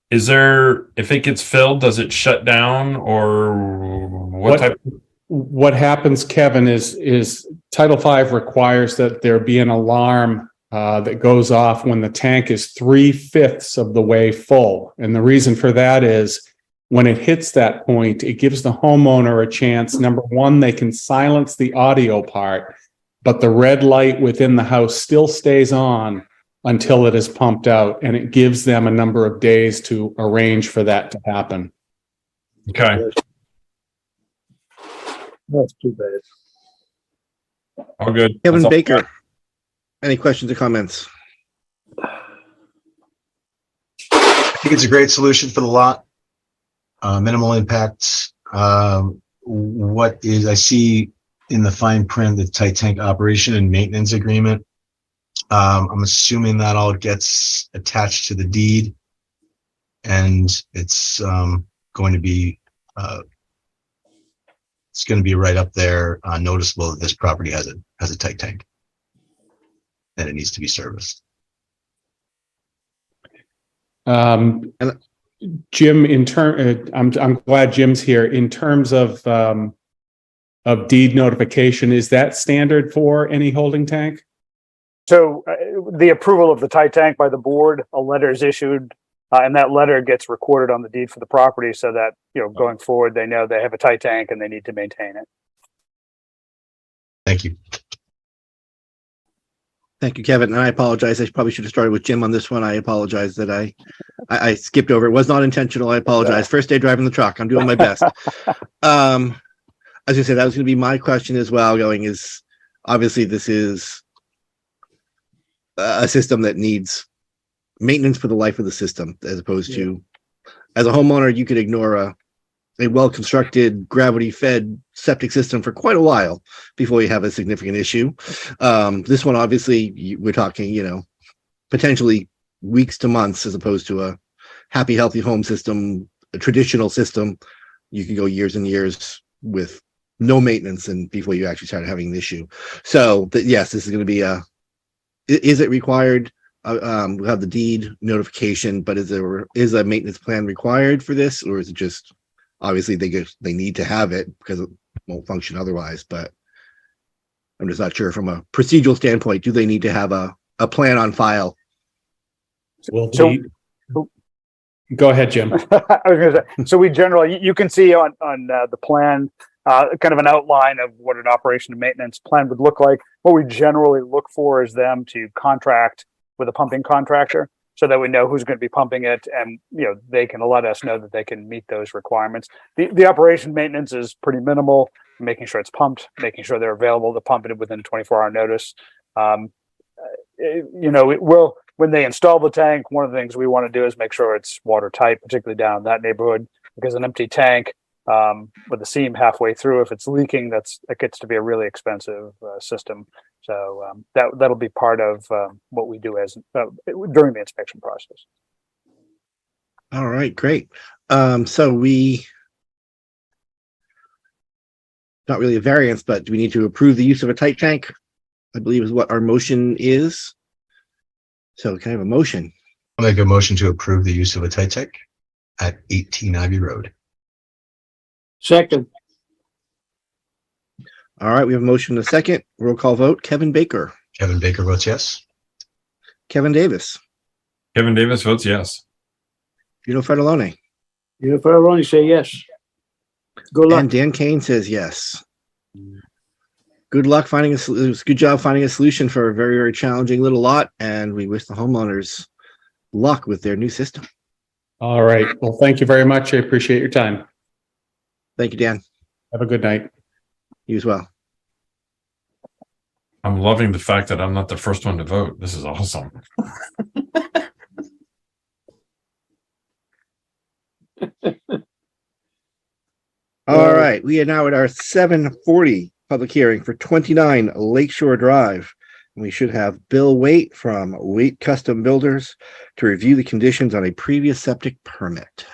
Is there, if it gets filled, does it shut down, or what type? What happens, Kevin, is Title V requires that there be an alarm that goes off when the tank is 3/5 of the way full. And the reason for that is when it hits that point, it gives the homeowner a chance. Number one, they can silence the audio part. but the red light within the house still stays on until it is pumped out, and it gives them a number of days to arrange for that to happen. Okay, That's too bad. all good. Kevin That's all- Baker, any questions or comments? I think it's a great solution for the lot. Minimal impact. What is, I see in the fine print, the tight tank operation and maintenance agreement. I'm assuming that all gets attached to the deed. And it's going to be right up there, noticeable that this property has a tight tank. And it needs to be serviced. Jim, I'm glad Jim's here. In terms of deed notification, is that standard for any holding tank? So the approval of the tight tank by the board, a letter is issued, and that letter gets recorded on the deed for the property so that, going forward, they know they have a tight tank and they need to maintain it. Thank you. Thank you, Kevin. And I apologize. I probably should have started with Jim on this one. I apologize that I skipped over. It was not intentional. I apologize. First day driving the truck. I'm doing my best. I was gonna say that was gonna be my question as well. Obviously this is a system that needs maintenance for the life of the system, as opposed to, as a homeowner, you could ignore a well-constructed, gravity-fed septic system for quite a while before you have a significant issue. This one, obviously, we're talking, potentially weeks to months, as opposed to a happy, healthy home system, a traditional system. You can go years and years with no maintenance and before you actually start having an issue. So, yes, this is going to be is it required? We'll have the deed notification, but is a maintenance plan required for this, or is it just, obviously they need to have it because it won't function otherwise, but I'm just not sure from a procedural standpoint, do they need to have a plan on file? Go ahead, Jim. I was going to say, so we generally, you can see on the plan, kind of an outline of what an operation and maintenance plan would look like. What we generally look for is them to contract with a pumping contractor so that we know who's going to be pumping it, and they can let us know that they can meet those requirements. The operation maintenance is pretty minimal, making sure it's pumped, making sure they're available to pump it within 24-hour notice. It will, when they install the tank, one of the things we want to do is make sure it's watertight, particularly down in that neighborhood, because an empty tank with a seam halfway through, if it's leaking, that gets to be a really expensive system. So that'll be part of what we do during the inspection process. All right, great. So not really a variance, but do we need to approve the use of a tight tank? I believe is what our motion is. So can I have a motion? I'll make a motion to approve the use of a tight tank at 18 Ivy Road. Second, All right, we have a motion and a second. Roll call vote. Kevin Baker. Kevin Baker votes yes. Kevin Davis. Kevin Davis votes yes. Vito Federlone. if I only say yes. Good luck. And Dan Kane says yes. Good luck finding good job finding a solution for a very, very challenging little lot. And we wish the homeowners luck with their new system. All right. Well, thank you very much. I appreciate your time. Thank you, Dan. Have a good night. You as well. I'm loving the fact that I'm not the first one to vote. This is awesome. All right, we are now at our 7:40 public hearing for 29 Lakeshore Drive. We should have Bill Waite from Waite Custom Builders to review the conditions on a previous septic permit.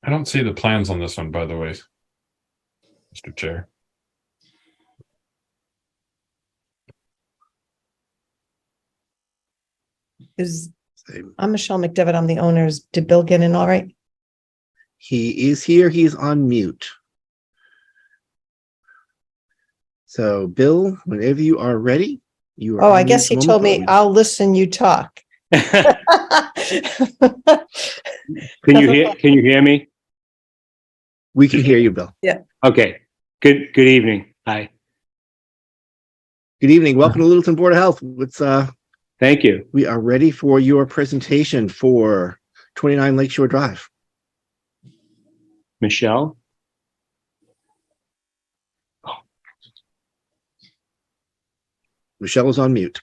I don't see the plans on this one, by the way, Mr. Chair. I'm Michelle McDevitt. I'm the owners. Did Bill get in all right? He is here. He's on mute. So Bill, whenever you are ready, you are. Oh, I on guess he mute told me, momentarily. I'll listen, you talk. Can you hear me? We can hear you, Bill. Okay. Good evening. Hi. Good evening. Welcome to Littleton Board of Health. Thank you. We are ready for your presentation for 29 Lakeshore Drive. Michelle? Michelle is on mute.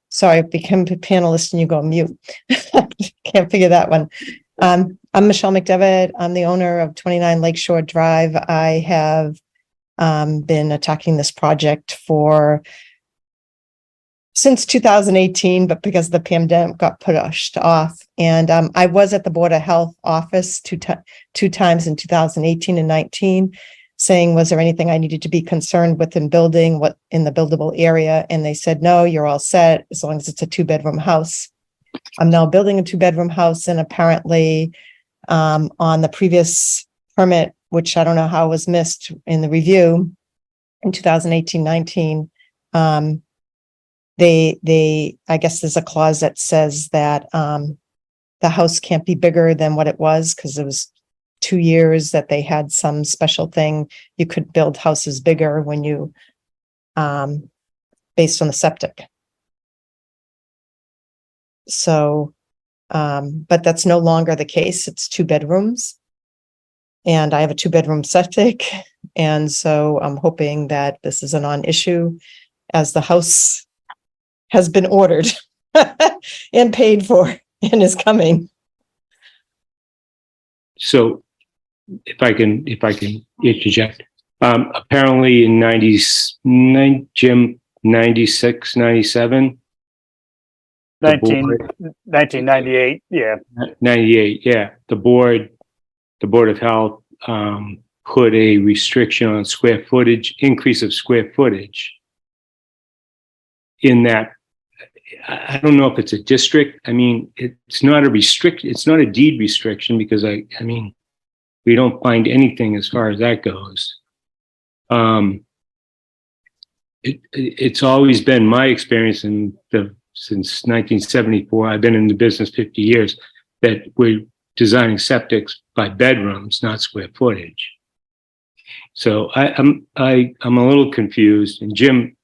Sorry, become a panelist and you go on mute. Can't figure that one. I'm Michelle McDevitt. I'm the owner of 29 Lakeshore Drive. I have been attacking this project since 2018, but because the pandemic got pushed off. And I was at the Board of Health office two times in 2018 and 19, saying, was there anything I needed to be concerned with in building, what in the buildable area? And they said, no, you're all set as long as it's a 2-bedroom house. I'm now building a 2-bedroom house, and apparently on the previous permit, which I don't know how was missed in the review in 2018-19, I guess there's a clause that says that the house can't be bigger than what it was, because it was 2 years that they had some special thing. You could build houses bigger when you, based on the septic. So, but that's no longer the case. It's 2 bedrooms. And I have a 2-bedroom septic. And so I'm hoping that this is a non-issue, as the house has been ordered and paid for and is coming. So if I can interject, apparently in 96, 97, 1998, yeah. 98, yeah. The Board of Health put a restriction on square footage, increase of square footage in that. I don't know if it's a district. I mean, it's not a deed restriction, because I mean, we don't find anything as far as that goes. It's always been my experience since 1974, I've been in the business 50 years, that we're designing septics by bedrooms, not square footage. So I'm a little confused. And Jim,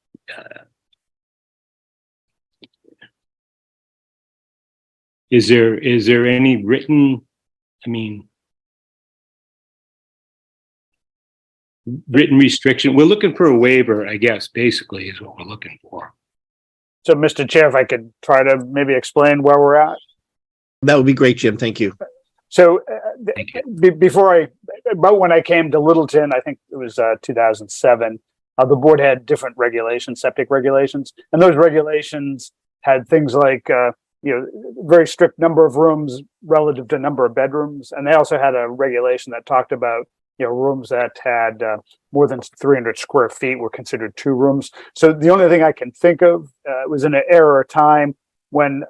is there any written, written restriction? We're looking for a waiver, I guess, basically is what we're looking for. So, Mr. Chair, if I could try to maybe explain where we're at. That would be great, Jim. Thank you. So Thank you. about when I came to Littleton, I think it was 2007, the board had different regulations, septic regulations, and those regulations had things like, very strict number of rooms relative to number of bedrooms. And they also had a regulation that talked about, rooms that had more than 300 square feet were considered 2 rooms. So the only thing I can think of was in an era of time when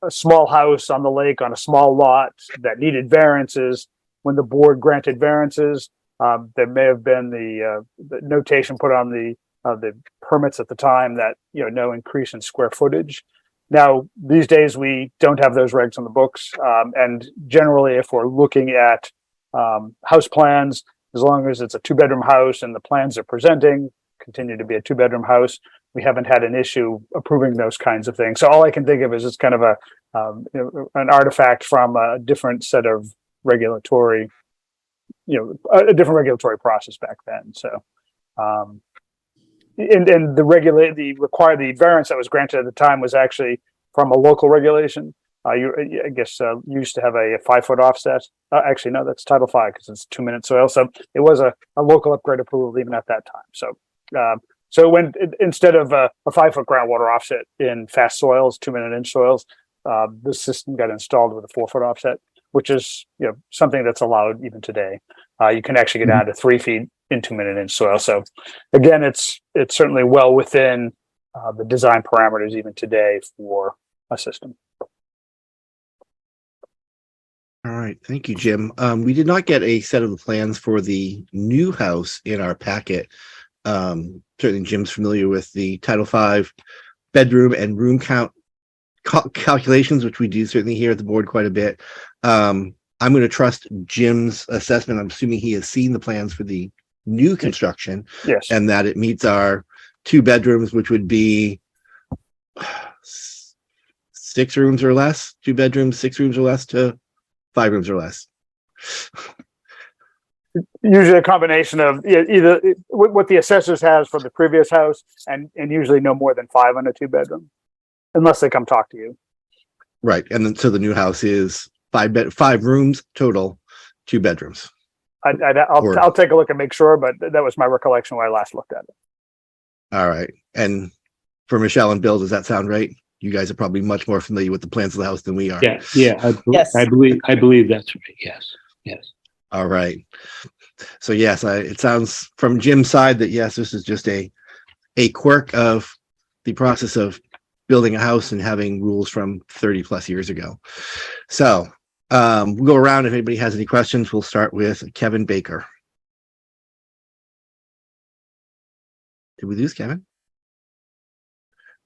a small house on the lake on a small lot that needed variances, when the board granted variances, there may have been the notation put on the permits at the time that, no increase in square footage. Now, these days, we don't have those regs on the books. And generally, if we're looking at house plans, as long as it's a 2-bedroom house and the plans are presenting continue to be a 2-bedroom house, we haven't had an issue approving those kinds of things. So all I can think of is it's kind of an artifact from a different set of regulatory, a different regulatory process back then. So, and the variance that was granted at the time was actually from a local regulation. I guess you used to have a 5-foot offset. Actually, no, that's Title V because it's 2-minute soil. So it was a local upgrade approval even at that time. So, so when instead of a 5-foot groundwater offset in fast soils, 2-minute inch soils, the system got installed with a 4-foot offset, which is something that's allowed even today. You can actually get down to 3 feet in 2-minute inch soil. So again, it's certainly well within the design parameters even today for a system. All right. Thank you, Jim. We did not get a set of the plans for the new house in our packet. Certainly Jim's familiar with the Title V bedroom and room count calculations, which we do certainly here at the board quite a bit. I'm going to trust Jim's assessment. I'm assuming he has seen the plans for the new construction Yes. and that it meets our 2 bedrooms, which would be 6 rooms or less, 2 bedrooms, 6 rooms or less to 5 rooms or less. Usually a combination of either what the assessors has from the previous house and usually no more than 5 on a 2-bedroom, unless they come talk to you. Right. And then so the new house is 5 rooms total, 2 bedrooms. I'll take a look and make sure, but that was my recollection when I last looked at it. All right. And for Michelle and Bill, does that sound right? You guys are probably much more familiar with the plans of the house than we are. Yeah, yeah. Yes. I believe that's right. Yes, yes. All right. So yes, it sounds from Jim's side that yes, this is just a quirk of the process of building a house and having rules from 30 plus years ago. So we'll go around. If anybody has any questions, we'll start with Kevin Baker. Did we lose Kevin?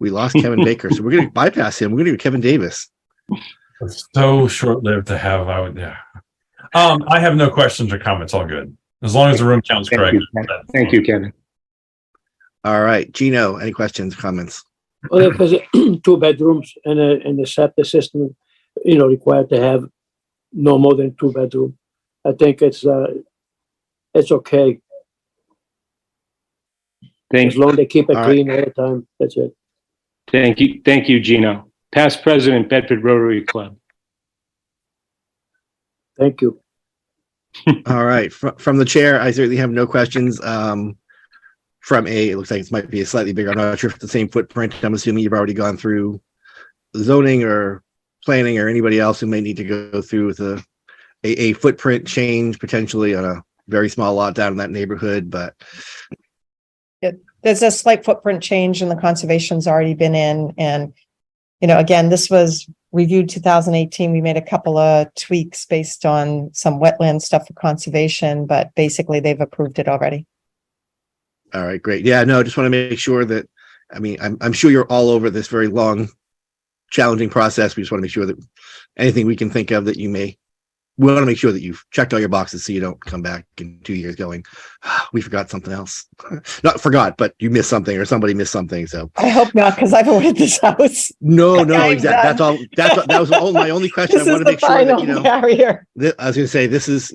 We lost Kevin Baker, so we're going to bypass him. We're going to do Kevin Davis. It's so short-lived to have out there. I have no questions or comments. All good. As long as the room count's Thank correct. you, Ken. Thank you, Kevin. All right, Gino, any questions, comments? Well, if there's 2 bedrooms and the septic system, required to have no more than 2 bedroom, I think it's okay. Thank As long as they keep it All right. clean all the time, that's it. Thank you, Gino. Past president, Bedford Rotary Club. Thank you. All right, from the chair, I certainly have no questions. It looks like it might be a slightly bigger, I'm not sure if it's the same footprint. I'm assuming you've already gone through zoning or planning or anybody else who may need to go through with a footprint change potentially on a very small lot down in that neighborhood, but There's a slight footprint change and the conservation's already been in. And, again, this was reviewed 2018. We made a couple of tweaks based on some wetland stuff for conservation, but basically they've approved it already. all right, great. Yeah, no, just want to make sure that, I'm sure you're all over this very long, challenging process. We just want to make sure that anything we can think of that we want to make sure that you've checked all your boxes so you don't come back in 2 years going, we forgot something else. Not forgot, but you missed something or somebody missed something. So I hope not, because I've ordered this house. no, I'm exactly. That was my only question. This I is want to the make sure that, final barrier. I was going to say, this is,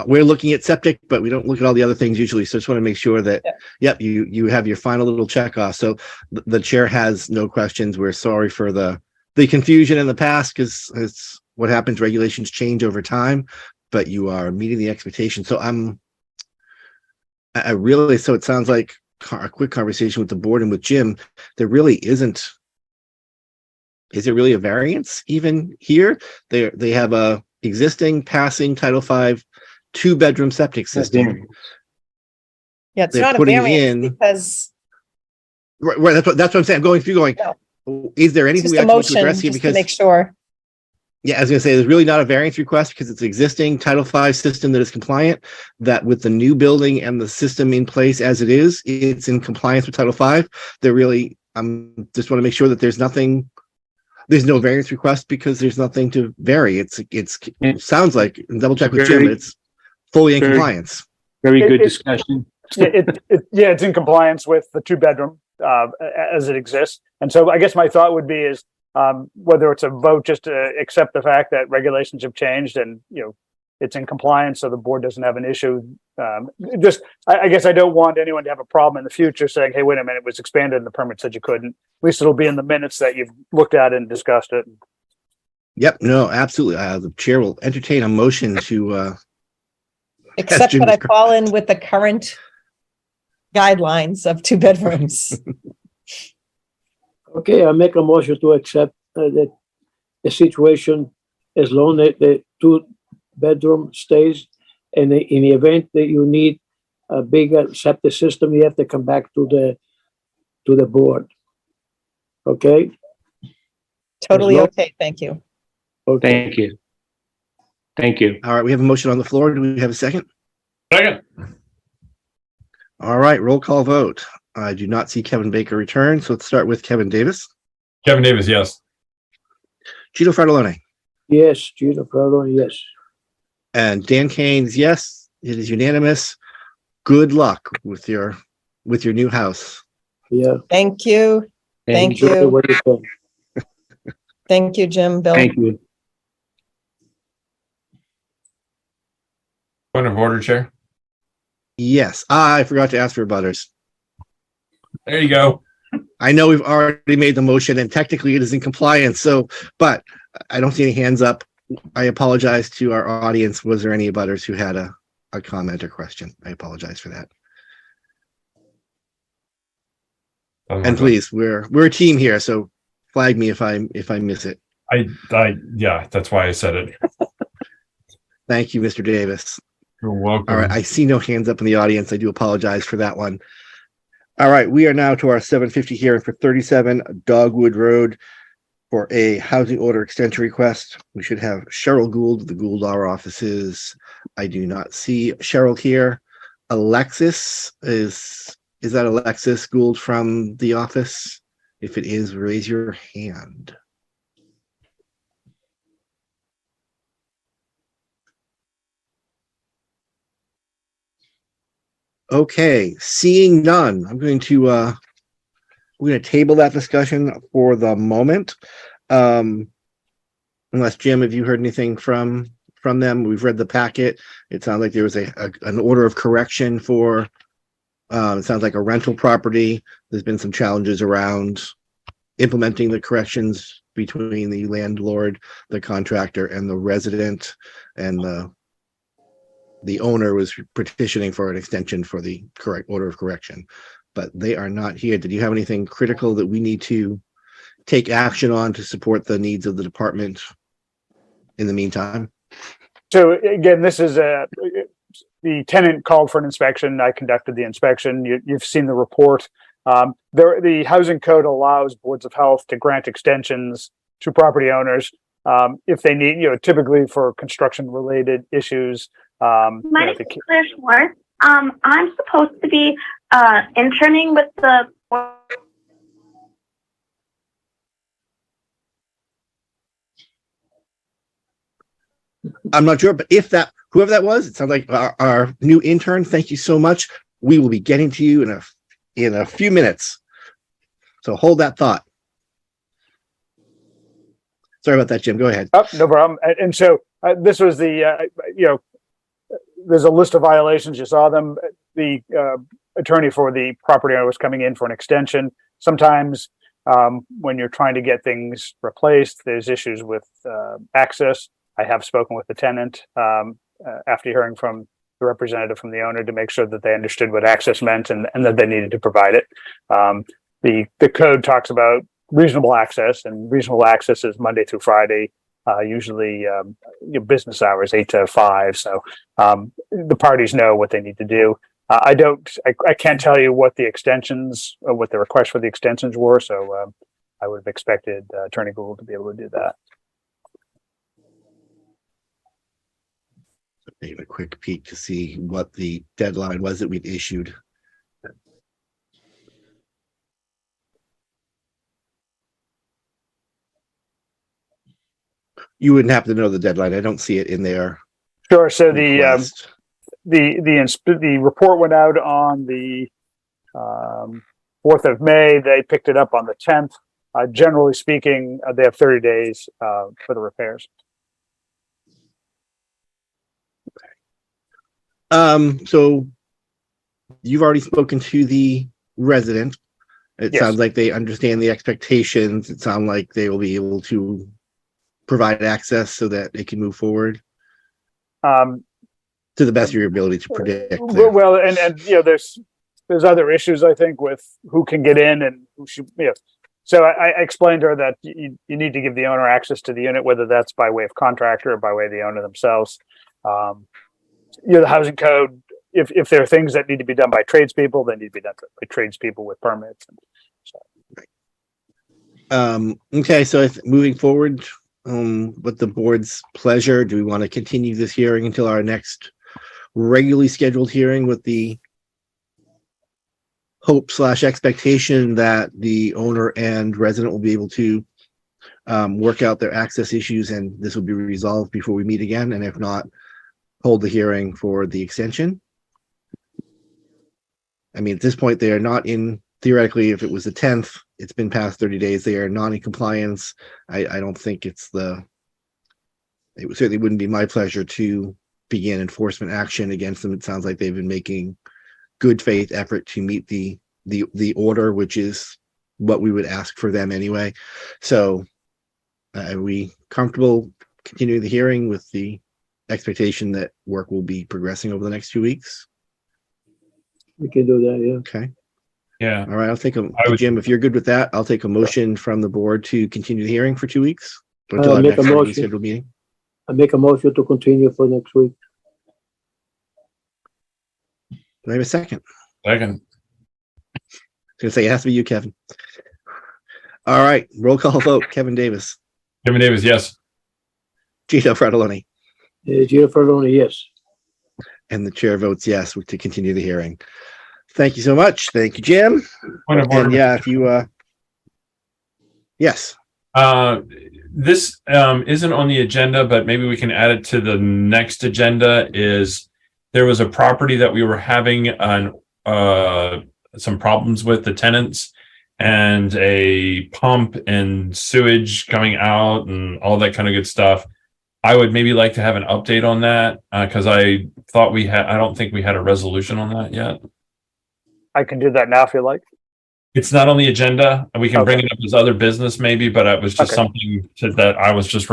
we're looking at septic, but we don't look at all the other things usually. So just want to make sure that, yep, you have your final little check off. So the chair has no questions. We're sorry for the confusion in the past because it's what happens. Regulations change over time, but you are meeting the expectation. So so it sounds like a quick conversation with the board and with Jim, there really is it really a variance even here? They have a existing passing Title V 2-bedroom septic system. Yeah, it's They're not a putting variance in- because Right. That's what I'm saying. I'm going through is there it's anything just we a have to motion, address here? just to Because make sure. yeah, I was going to say there's really not a variance request because it's existing Title V system that is compliant, that with the new building and the system in place as it is, it's in compliance with Title V. They're really, just want to make sure that there's no variance request because there's nothing to vary. It sounds like, and double check with Jim, it's fully in Very- compliance. Very good It- discussion. It's in compliance with the 2-bedroom as it exists. And so I guess my thought would be is whether it's a vote just to accept the fact that regulations have changed and, it's in compliance, so the board doesn't have an issue. I guess I don't want anyone to have a problem in the future saying, hey, wait a minute, it was expanded and the permit said you couldn't. At least it'll be in the minutes that you've looked at and discussed it. Yep. No, absolutely. The chair will entertain a motion to, Except Jim that I described. fall in with the current guidelines of 2 bedrooms. Okay, I make a motion to accept that the situation as long as the 2-bedroom stays. And in the event that you need a bigger septic system, you have to come back to the board. Okay? Totally As long- okay, thank you. Okay. Thank you. Thank you. all right, we have a motion on the floor. Do we have a second? Second. All right, roll call vote. I do not see Kevin Baker return, so let's start with Kevin Davis. Kevin Davis, yes. Gino Fratelloni. Yes, Gino Perlo, yes. And Dan Kane's yes. It is unanimous. Good luck with your new house. Yeah. Thank you. Thank Enjoy you. what you can. Thank you, Jim, Bill. Thank you. Point of order, Chair. Yes, I forgot to ask for butters. There you go. I know we've already made the motion and technically it is in compliance, so, but I don't see any hands up. I apologize to our audience. Was there any butters who had a comment or question? I apologize for that. And please, we're a team here, so flag me if I miss it. Yeah, that's why I said it. Thank you, Mr. Davis. You're welcome. All right, I see no hands up in the audience. I do apologize for that one. All right, we are now to our 7:50 hearing for 37 Dogwood Road for a housing order extension request. We should have Cheryl Gould, the Gould Law Offices. I do not see Cheryl here. Alexis, is that Alexis Gould from the office? If it is, raise your hand. Okay, seeing none, we're going to table that discussion for the moment. Unless Jim, have you heard anything from them? We've read the packet. It sounds like there was an order of correction for it sounds like a rental property. There's been some challenges around implementing the corrections between the landlord, the contractor, and the resident, and the owner was petitioning for an extension for the correct order of correction, but they are not here. Did you have anything critical that we need to take action on to support the needs of the department in the meantime? So again, this is the tenant called for an inspection. I conducted the inspection. You've seen the report. The housing code allows boards of health to grant extensions to property owners if they need, typically for construction related issues. My name is Claire Schwartz. I'm supposed to be interning with the. I'm not sure, but whoever that was, it sounds like our new intern. Thank you so much. We will be getting to you in a few minutes. So hold that thought. Sorry about that, Jim. Go ahead. Oh, no problem. And so this was the, there's a list of violations. You saw them. The attorney for the property owner was coming in for an extension. Sometimes when you're trying to get things replaced, there's issues with access. I have spoken with the tenant after hearing from the representative from the owner to make sure that they understood what access meant and that they needed to provide it. The code talks about reasonable access, and reasonable access is Monday through Friday, usually business hours 8 to 5. So the parties know what they need to do. I can't tell you what the extensions or what the request for the extensions were. So I would have expected Attorney Gould to be able to do that. Take a quick peek to see what the deadline was that we'd issued. You wouldn't happen to know the deadline. I don't see it in there. Sure. So the report went out on the 4th of May. They picked it up on the 10th. Generally speaking, they have 30 days for the repairs. So you've already spoken to the resident. It Yes. sounds like they understand the expectations. It sounds like they will be able to provide access so that they can move forward to the best of your ability to predict. Well, and there's other issues, I think, with who can get in and who should, So I explained to her that you need to give the owner access to the unit, whether that's by way of contractor or by way of the owner themselves. The housing code, if there are things that need to be done by tradespeople, they need to be done by tradespeople with permits. Okay, so moving forward, with the board's pleasure, do we want to continue this hearing until our next regularly scheduled hearing with the hope/expectation that the owner and resident will be able to work out their access issues, and this will be resolved before we meet again, and if not, hold the hearing for the extension. I mean, at this point, they are not in, theoretically, if it was the 10th, it's been past 30 days, they are not in compliance. I don't think it certainly wouldn't be my pleasure to begin enforcement action against them. It sounds like they've been making good faith effort to meet the order, which is what we would ask for them anyway. So are we comfortable continuing the hearing with the expectation that work will be progressing over the next 2 weeks? We can do that, yeah. Okay. Yeah. All right. I'll take I would- Jim, if you're good with that, I'll take a motion from the board to continue the hearing for 2 weeks. Or I'll until our make a next regularly motion. scheduled meeting. I make a motion to continue for next week. Do I have a second? Second. I was gonna say it has to be you, Kevin. All right, roll call vote. Kevin Davis, Kevin Davis, yes. Gino Fratelloni, Gino Ferroni, yes. and the chair votes yes to continue the hearing. Thank you so much. Thank you, Jim. Point of order. And yeah, if you yes. This isn't on the agenda, but maybe we can add it to the next agenda. Is there was a property that we were having some problems with the tenants, and a pump and sewage coming out and all that kind of good stuff. I would maybe like to have an update on that because I don't think we had a resolution on that yet. I can do that now if you like. It's not on the agenda, and we can bring Okay. it up as other business maybe, but it was just Okay. something that I was just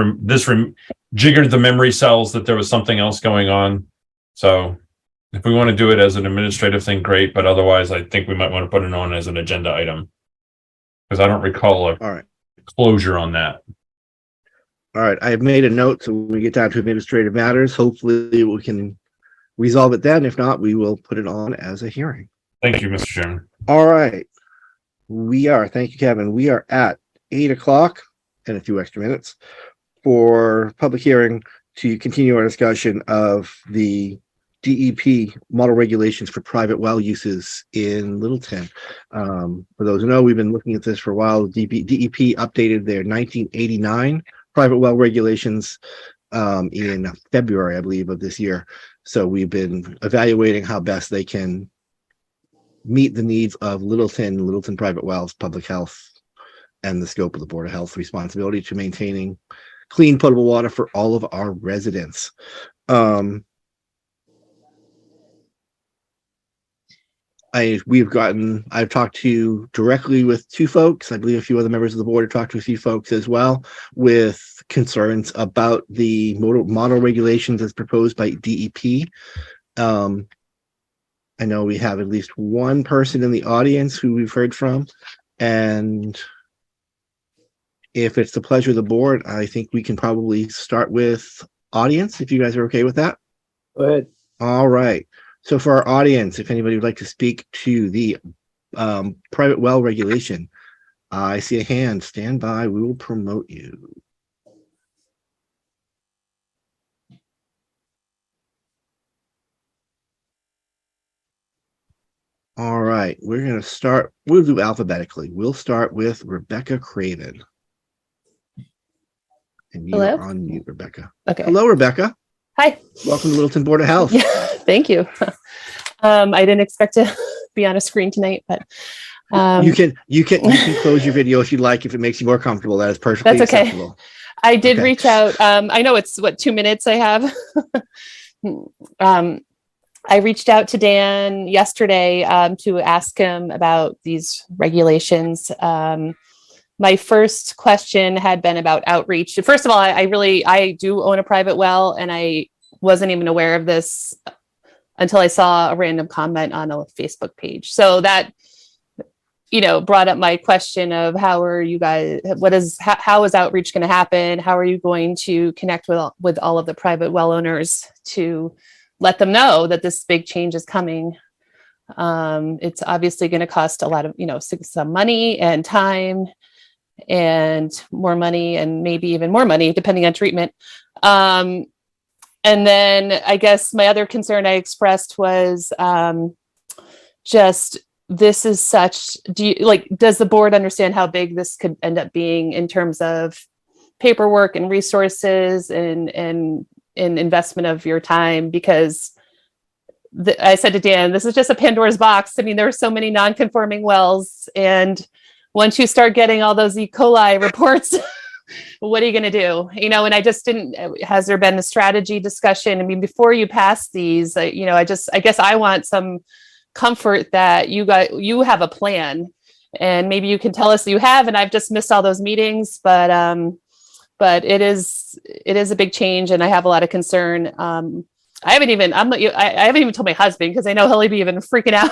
jiggered the memory cells that there was something else going on. So if we want to do it as an administrative thing, great, but otherwise I think we might want to put it on as an agenda item. Because I don't recall a All right. closure on that. All right. I have made a note, so when we get down to administrative matters, hopefully we can resolve it then. If not, we will put it on as a hearing. Thank you, Mr. Chairman. All right. Thank you, Kevin. We are at 8:00 and a few extra minutes for public hearing to continue our discussion of the DEP model regulations for private well uses in Littleton. For those who know, we've been looking at this for a while. DEP updated their 1989 private well regulations in February, I believe, of this year. So we've been evaluating how best they can meet the needs of Littleton private wells, public health, and the scope of the Board of Health responsibility to maintaining clean potable water for all of our residents. I've talked to directly with two folks. I believe a few other members of the board have talked to a few folks as well with concerns about the model regulations as proposed by DEP. I know we have at least one person in the audience who we've heard from, and if it's the pleasure of the board, I think we can probably start with audience, if you guys are okay with that. Go ahead. All right. So for our audience, if anybody would like to speak to the private well regulation, I see a hand. Stand by. We will promote you. All right. We're going to start. We'll do alphabetically. We'll start with Rebecca Craven. And you Hello? are on mute, Rebecca. Okay. Hello, Rebecca. Hi. Welcome to Littleton Board of Health. Yeah, thank you. I didn't expect to be on a screen tonight, but You can close your video if you'd like, if it makes you more comfortable. That is perfectly That's okay. acceptable. I did Okay. reach out. I know it's 2 minutes I have. I reached out to Dan yesterday to ask him about these regulations. My first question had been about outreach. First of all, I do own a private well, and I wasn't even aware of this until I saw a random comment on a Facebook page. So that, brought up my question of how are you guys, how is outreach going to happen? How are you going to connect with all of the private well owners to let them know that this big change is coming? It's obviously going to cost a lot of, some money and time and more money, and maybe even more money depending on treatment. And then I guess my other concern I expressed was just this is such, does the board understand how big this could end up being in terms of paperwork and resources and investment of your time? Because I said to Dan, this is just a Pandora's box. I mean, there are so many non-conforming wells, and once you start getting all those E. coli reports, what are you going to do? And I just didn't, has there been a strategy discussion? I mean, before you pass these, I guess I want some comfort that you have a plan, and maybe you can tell us that you have, and I've just missed all those meetings, but it is a big change, and I have a lot of concern. I haven't even told my husband, because I know he'll be even freaking out.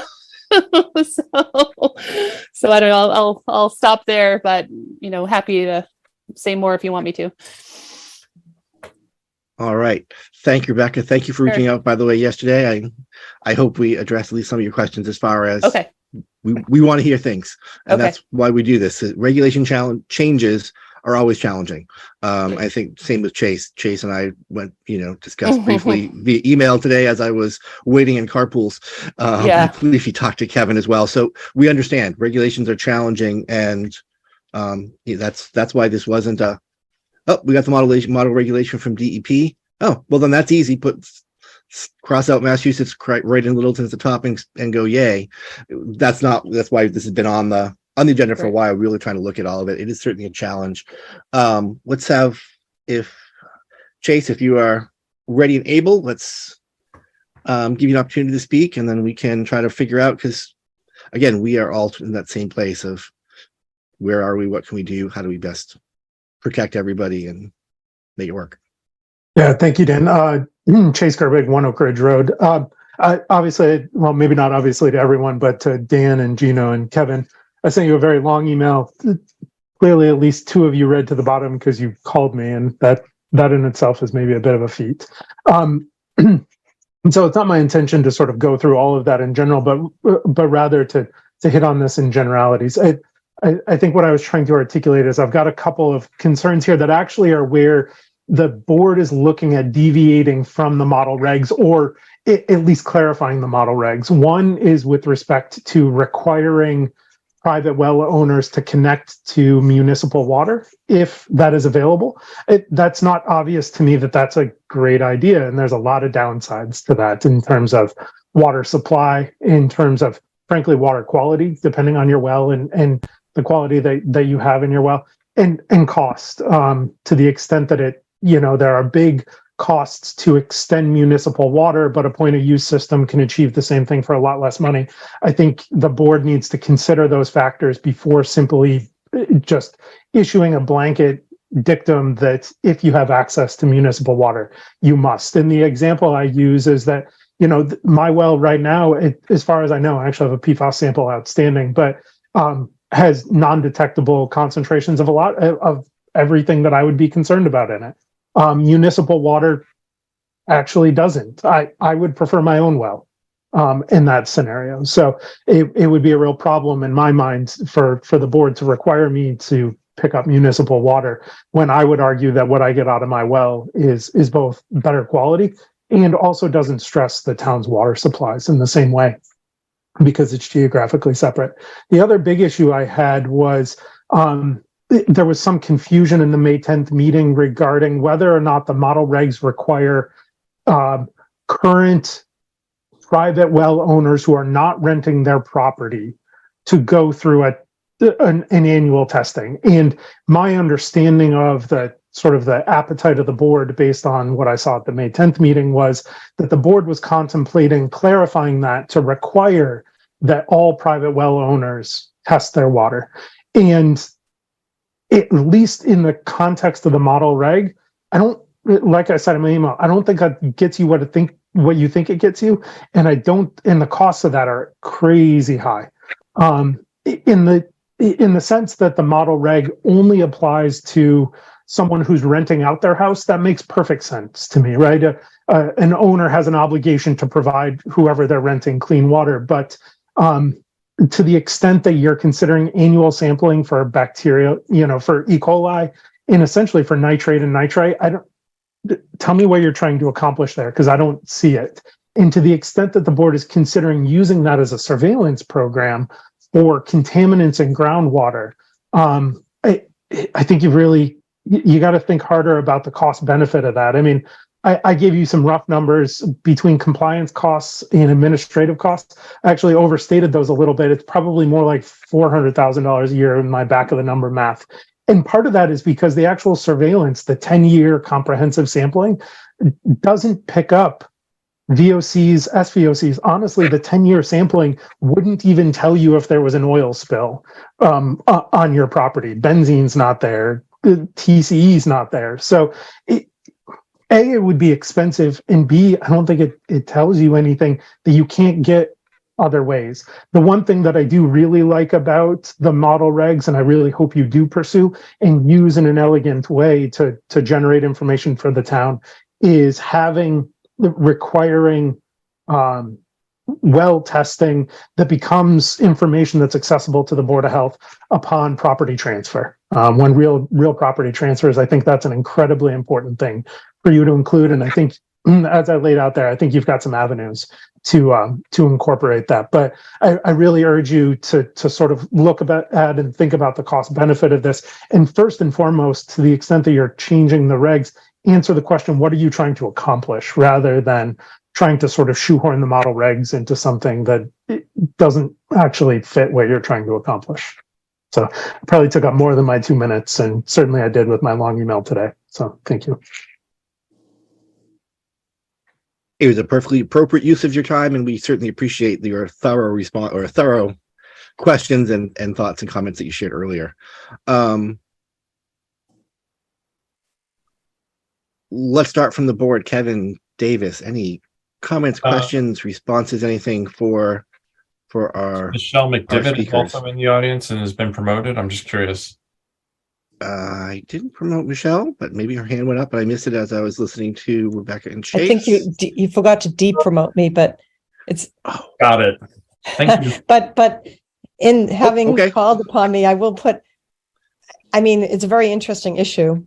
so I don't know. I'll stop there, but happy to say more if you want me to. All right. Thank you, Rebecca. Thank you for reaching out, by the way, yesterday. I hope we addressed at least some of your questions as far as we want to hear things. And that's why we do this. Regulation changes are always challenging. I think same with Chase. Chase and I went, discussed briefly via email today as I was waiting in carpools. I believe he talked to Kevin as well. So we understand regulations are challenging, and that's why this wasn't we got the model regulation from DEP. Oh, well then that's easy. Cross out Massachusetts right in Littleton at the top and go yay. That's why this has been on the agenda for a while, really trying to look at all of it. It is certainly a challenge. Let's have, Chase, if you are ready and able, let's give you an opportunity to speak, and then we can try to figure out, because again, we are all in that same place of where are we, what can we do, how do we best protect everybody and make it work. Yeah, thank you, Dan. Chase Gerbig, 1 Oak Ridge Road. Obviously, well, maybe not obviously to everyone, but to Dan and Gino and Kevin, I sent you a very long email. Clearly, at least 2 of you read to the bottom because you called me, and that in itself is maybe a bit of a feat. And so it's not my intention to sort of go through all of that in general, but rather to hit on this in generalities. I think what I was trying to articulate is I've got a couple of concerns here that actually are where the board is looking at deviating from the model regs, or at least clarifying the model regs. One is with respect to requiring private well owners to connect to municipal water if that is available. That's not obvious to me that that's a great idea, and there's a lot of downsides to that in terms of water supply, in terms of, frankly, water quality, depending on your well and the quality that you have in your well, and cost, to the extent that there are big costs to extend municipal water, but a point of use system can achieve the same thing for a lot less money. I think the board needs to consider those factors before simply just issuing a blanket dictum that if you have access to municipal water, you must. And the example I use is that, my well right now, as far as I know, I actually have a PFAS sample outstanding, but has non-detectable concentrations of a lot of everything that I would be concerned about in it. Municipal water actually doesn't. I would prefer my own well in that scenario. So it would be a real problem in my mind for the board to require me to pick up municipal water when I would argue that what I get out of my well is both better quality and also doesn't stress the town's water supplies in the same way, because it's geographically separate. The other big issue I had was there was some confusion in the May 10th meeting regarding whether or not the model regs require current private well owners who are not renting their property to go through an annual testing. And my understanding of the appetite of the board based on what I saw at the May 10th meeting was that the board was contemplating clarifying that to require that all private well owners test their water. And at least in the context of the model reg, I don't, like I said in my email, I don't think that gets you what you think it gets you. And and the costs of that are crazy high. In the sense that the model reg only applies to someone who's renting out their house, that makes perfect sense to me, right? An owner has an obligation to provide whoever they're renting clean water, but to the extent that you're considering annual sampling for bacteria, for E. coli, and essentially for nitrate and nitrite, tell me what you're trying to accomplish there, because I don't see it. And to the extent that the board is considering using that as a surveillance program for contaminants in groundwater, I think you got to think harder about the cost benefit of that. I mean, I gave you some rough numbers between compliance costs and administrative costs. I actually overstated those a little bit. It's probably more like $400,000 a year in my back of the number math. And part of that is because the actual surveillance, the 10-year comprehensive sampling, doesn't pick up VOCs, SVOCs. Honestly, the 10-year sampling wouldn't even tell you if there was an oil spill on your property. Benzene's not there. TCE's not there. So it would be expensive, and B, I don't think it tells you anything that you can't get other ways. The one thing that I do really like about the model regs, and I really hope you do pursue and use in an elegant way to generate information for the town, is requiring well testing that becomes information that's accessible to the Board of Health upon property transfer. When real property transfers, I think that's an incredibly important thing for you to include. And I think, as I laid out there, I think you've got some avenues to incorporate that. But I really urge you to sort of look at and think about the cost benefit of this. And first and foremost, to the extent that you're changing the regs, answer the question, what are you trying to accomplish, rather than trying to sort of shoehorn the model regs into something that doesn't actually fit what you're trying to accomplish. So I probably took up more than my 2 minutes, and certainly I did with my long email today. So thank you. It was a perfectly appropriate use of your time, and we certainly appreciate your thorough response or thorough questions and thoughts and comments that you shared earlier. Let's start from the board. Kevin Davis, any comments, questions, responses, anything for our Michelle McDivitt is speakers? also in the audience and has been promoted. I'm just curious. I didn't promote Michelle, but maybe her hand went up, but I missed it as I was listening to Rebecca and Chase. I think you forgot to de-promote me, but it's. Oh, got it. Thank you. But in having okay. called upon me, I will put, I mean, it's a very interesting issue.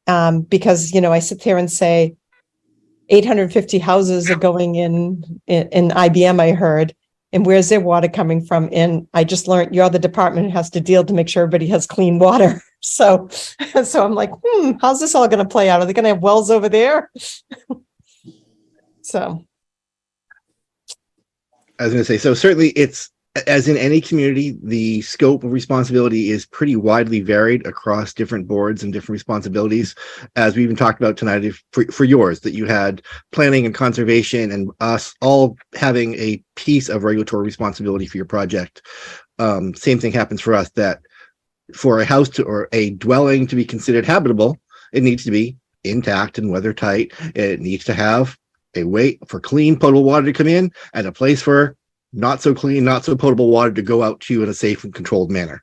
Because, I sit there and say 850 houses are going in IBM, I heard, and where's their water coming from? And I just learned you're the department who has to deal to make sure everybody has clean water. So I'm like, how's this all going to play out? Are they going to have wells over there? So. I was going to say, so certainly it's, as in any community, the scope of responsibility is pretty widely varied across different boards and different responsibilities. As we even talked about tonight for yours, that you had planning and conservation and us all having a piece of regulatory responsibility for your project. Same thing happens for us, that for a house or a dwelling to be considered habitable, it needs to be intact and weather tight. It needs to have a way for clean potable water to come in and a place for not so clean, not so potable water to go out to in a safe and controlled manner.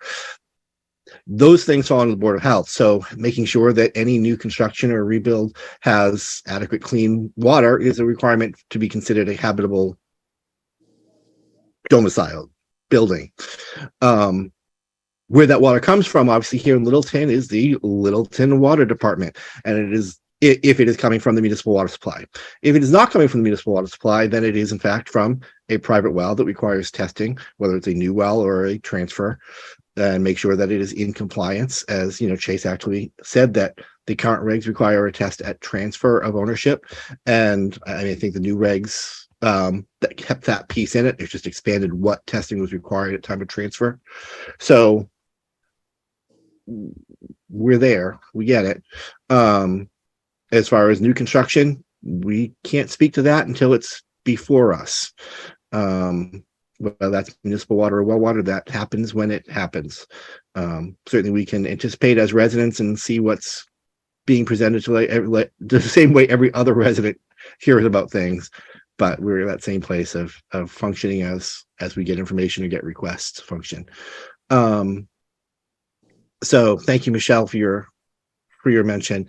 Those things fall on the Board of Health. So making sure that any new construction or rebuild has adequate clean water is a requirement to be considered a habitable domicile building. Where that water comes from, obviously here in Littleton, is the Littleton Water Department. And it is, if it is coming from the municipal water supply. If it is not coming from the municipal water supply, then it is in fact from a private well that requires testing, whether it's a new well or a transfer, and make sure that it is in compliance. As Chase actually said that the current regs require a test at transfer of ownership. And I think the new regs that kept that piece in it, it's just expanded what testing was required at time of transfer. So we're there, we get it. As far as new construction, we can't speak to that until it's before us. Whether that's municipal water or well water, that happens when it happens. Certainly we can anticipate as residents and see what's being presented to the same way every other resident hears about things, but we're in that same place of functioning as we get information or get requests to function. So thank you, Michelle, for your mention.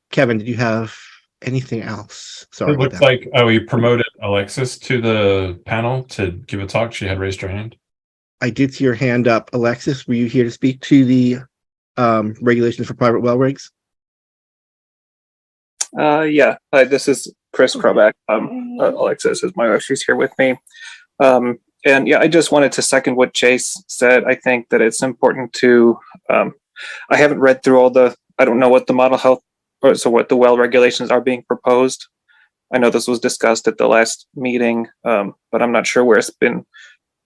Kevin, did you have anything else? Sorry. It looks like we promoted Alexis to the panel to give a talk. She had raised her hand. I did see your hand up. Alexis, were you here to speak to the regulations for private well rigs? Yeah. Hi, this is Chris Krobak. Alexis is my wife. She's here with me. And yeah, I just wanted to second what Chase said. I think that it's important to, I haven't read through I don't know what the model health, what the well regulations are being proposed. I know this was discussed at the last meeting, but I'm not sure where it's been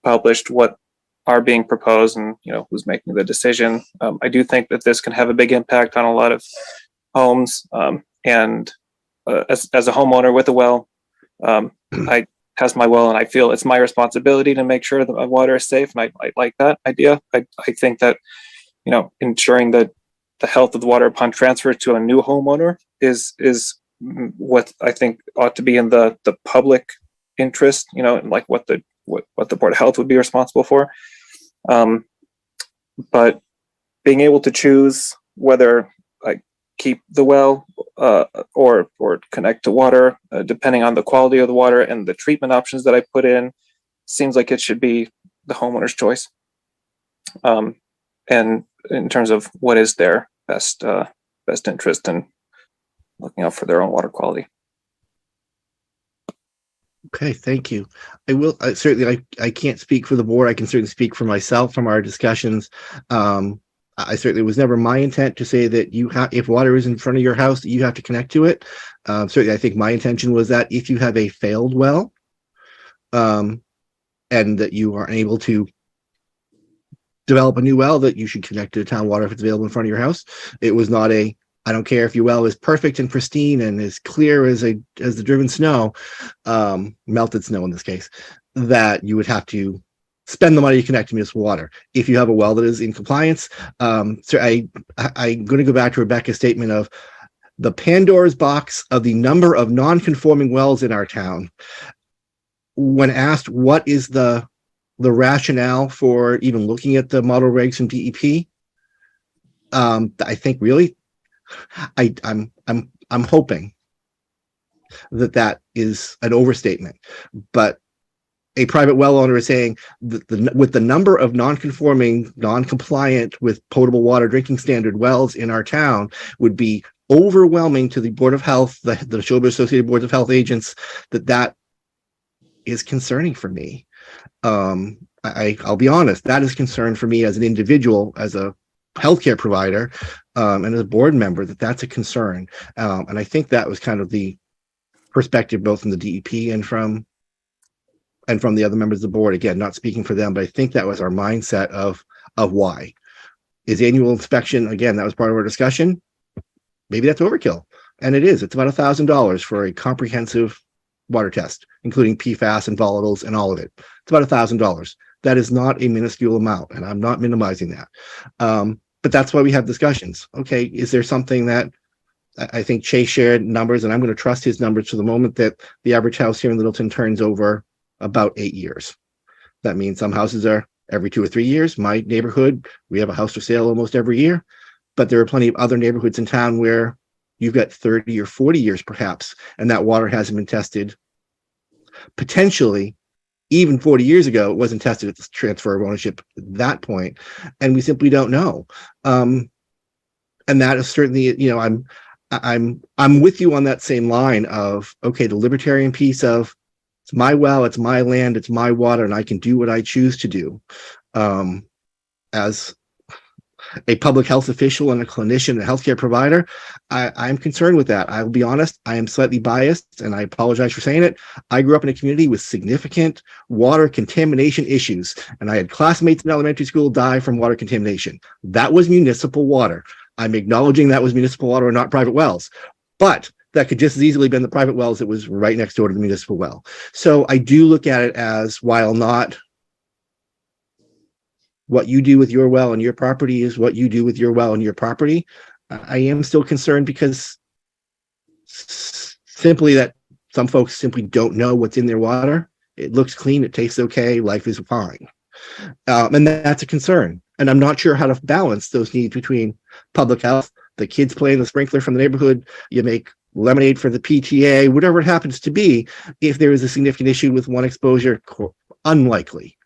published, what are being proposed and, who's making the decision. I do think that this can have a big impact on a lot of homes. And as a homeowner with a well, I test my well and I feel it's my responsibility to make sure that my water is safe. And I like that idea. I think that, ensuring that the health of the water upon transfer to a new homeowner is what I think ought to be in the public interest, like what the Board of Health would be responsible for. But being able to choose whether I keep the well or connect to water, depending on the quality of the water and the treatment options that I put in, seems like it should be the homeowner's choice. And in terms of what is their best interest in looking out for their own water quality. Okay, thank you. I can't speak for the board. I can certainly speak for myself from our discussions. It was never my intent to say that if water is in front of your house, you have to connect to it. Certainly, I think my intention was that if you have a failed well, and that you are unable to develop a new well, that you should connect to the town water if it's available in front of your house. It was not I don't care if your well is perfect and pristine and as clear as the driven snow, melted snow in this case, that you would have to spend the money to connect to municipal water. If you have a well that is in compliance, I'm going to go back to Rebecca's statement of the Pandora's box of the number of non-conforming wells in our town. When asked what is the rationale for even looking at the model regs from DEP, I think really, I'm hoping that is an overstatement, but a private well owner is saying that with the number of non-conforming, non-compliant with potable water drinking standard wells in our town would be overwhelming to the Board of Health, the Neshoba Associated Boards of Health agents, that is concerning for me. I'll be honest, that is concern for me as an individual, as a healthcare provider, and as a board member, that's a concern. And I think that was kind of the perspective both from the DEP and from the other members of the board. Again, not speaking for them, but I think that was our mindset of why. Is annual inspection, again, that was part of our discussion. Maybe that's overkill. And it is. It's about $1,000 for a comprehensive water test, including PFAS and volatiles and all of it. It's about $1,000. That is not a minuscule amount, and I'm not minimizing that. But that's why we have discussions. Okay, is there something that I think Chase shared numbers, and I'm going to trust his numbers to the moment that the average house here in Littleton turns over about 8 years. That means some houses are every 2 or 3 years. My neighborhood, we have a house for sale almost every year, but there are plenty of other neighborhoods in town where you've got 30 or 40 years perhaps, and that water hasn't been tested. Potentially, even 40 years ago, it wasn't tested at the transfer of ownership at that point, and we simply don't know. And that is certainly, I'm with you on that same line of, okay, the libertarian piece of it's my well, it's my land, it's my water, and I can do what I choose to do. As a public health official and a clinician, a healthcare provider, I'm concerned with that. I'll be honest, I am slightly biased, and I apologize for saying it. I grew up in a community with significant water contamination issues, and I had classmates in elementary school die from water contamination. That was municipal water. I'm acknowledging that was municipal water and not private wells, but that could just as easily been the private wells that was right next door to the municipal well. So I do look at it as, while not what you do with your well and your property is what you do with your well and your property, I am still concerned because simply that some folks simply don't know what's in their water. It looks clean, it tastes okay, life is fine. And that's a concern. And I'm not sure how to balance those needs between public health, the kids playing the sprinkler from the neighborhood, you make lemonade for the PTA, whatever it happens to be. If there is a significant issue with one exposure, unlikely.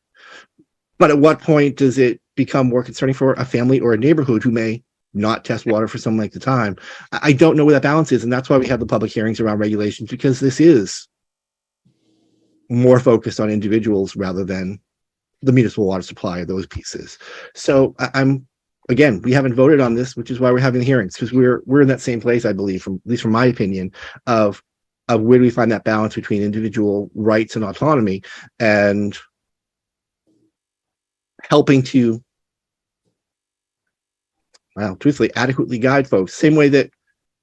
But at what point does it become more concerning for a family or a neighborhood who may not test water for some length of time? I don't know where that balance is. And that's why we have the public hearings around regulations, because this is more focused on individuals rather than the municipal water supply, those pieces. So I'm, again, we haven't voted on this, which is why we're having the hearings, because we're in that same place, I believe, from at least from my opinion, of where do we find that balance between individual rights and autonomy and helping to, well, truthfully, adequately guide folks. Same way that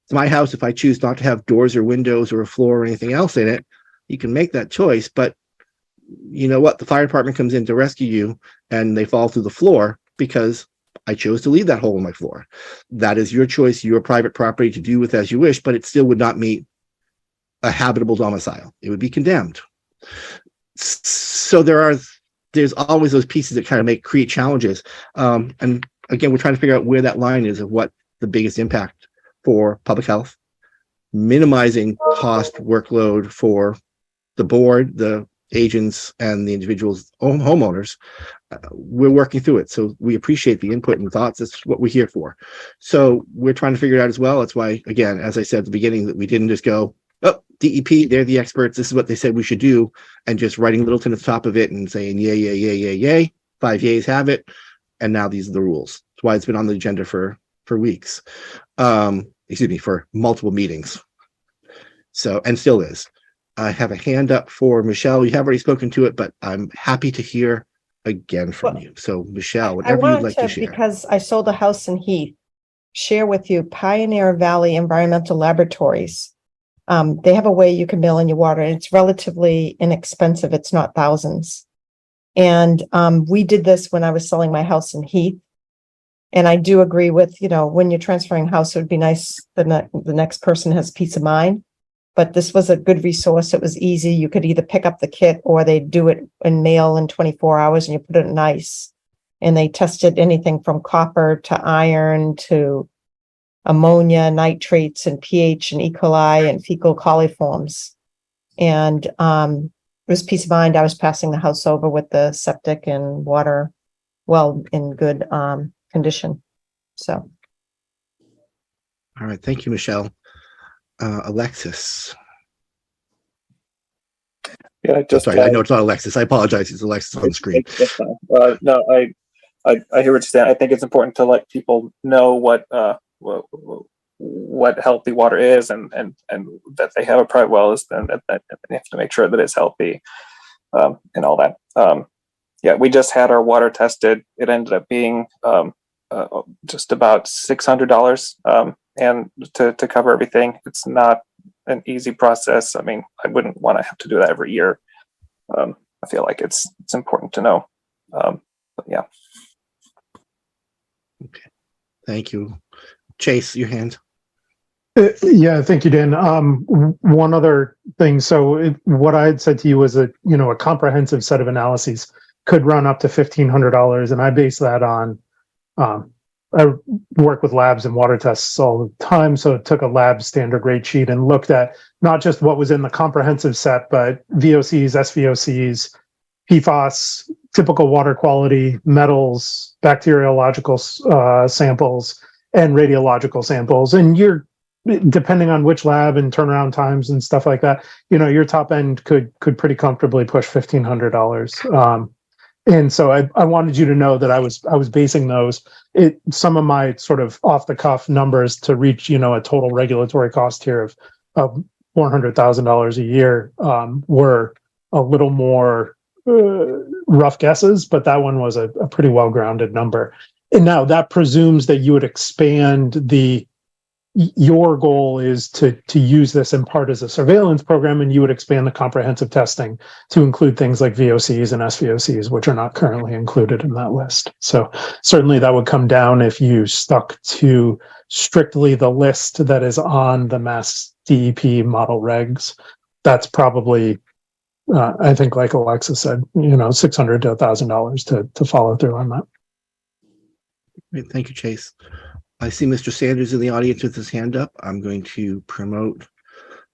it's my house, if I choose not to have doors or windows or a floor or anything else in it, you can make that choice. But you know what? The fire department comes in to rescue you and they fall through the floor because I chose to leave that hole in my floor. That is your choice, your private property to do with as you wish, but it still would not meet a habitable domicile. It would be condemned. So there's always those pieces that kind of create challenges. And again, we're trying to figure out where that line is of what the biggest impact for public health, minimizing cost workload for the board, the agents, and the individuals, homeowners. We're working through it. So we appreciate the input and thoughts. That's what we're here for. So we're trying to figure it out as well. That's why, again, as I said at the beginning, that we didn't just go, oh, DEP, they're the experts. This is what they said we should do. And just writing Littleton at the top of it and saying, yay, yay, yay, yay, yay. 5 yays have it. And now these are the rules. That's why it's been on the agenda for weeks. For multiple meetings. So, and still is. I have a hand up for Michelle. You have already spoken to it, but I'm happy to hear again from you. So Michelle, I whatever you'd wanted like to share. because I sold a house in Heath, share with you Pioneer Valley Environmental Laboratories. They have a way you can mail in your water, and it's relatively inexpensive. It's not thousands. And we did this when I was selling my house in Heath. And I do agree with, when you're transferring house, it would be nice that the next person has peace of mind. But this was a good resource. It was easy. You could either pick up the kit or they do it in mail in 24 hours and you put it in ice. And they tested anything from copper to iron to ammonia, nitrates, and pH and E. coli and fecal coliforms. And it was peace of mind. I was passing the house over with the septic and water in good condition. So. All right. Thank you, Michelle. Alexis. Yeah, Sorry, I know it's not Alexis. I apologize. It's Alexis on the screen. It's fine. No, I hear what you're saying. I think it's important to let people know what healthy water is, and that they have a private well is, and that they have to make sure that it's healthy, and all that. Yeah, we just had our water tested. It ended up being just about $600, and to cover everything. It's not an easy process. I mean, I wouldn't want to have to do that every year. I feel like it's important to know. But yeah. Okay. Thank you. Chase, your hand. Yeah, thank you, Dan. One other thing. So what I had said to you was a comprehensive set of analyses could run up to $1,500. And I base that on, I work with labs and water tests all the time. So it took a lab standard rate sheet and looked at not just what was in the comprehensive set, but VOCs, SVOCs, PFAS, typical water quality, metals, bacteriological samples, and radiological samples. And depending on which lab and turnaround times and stuff like that, your top end could pretty comfortably push $1,500. And so I wanted you to know that I was basing some of my sort of off the cuff numbers to reach, a total regulatory cost here of $400,000 a year, were a little more rough guesses, but that one was a pretty well-grounded number. And now that presumes that you would expand your goal is to use this in part as a surveillance program, and you would expand the comprehensive testing to include things like VOCs and SVOCs, which are not currently included in that list. So certainly that would come down if you stuck to strictly the list that is on the Mass DEP model regs. That's probably, I think, like Alexa said, $600 to $1,000 to follow through on that. Great. Thank you, Chase. I see Mr. Sanders in the audience with his hand up. I'm going to promote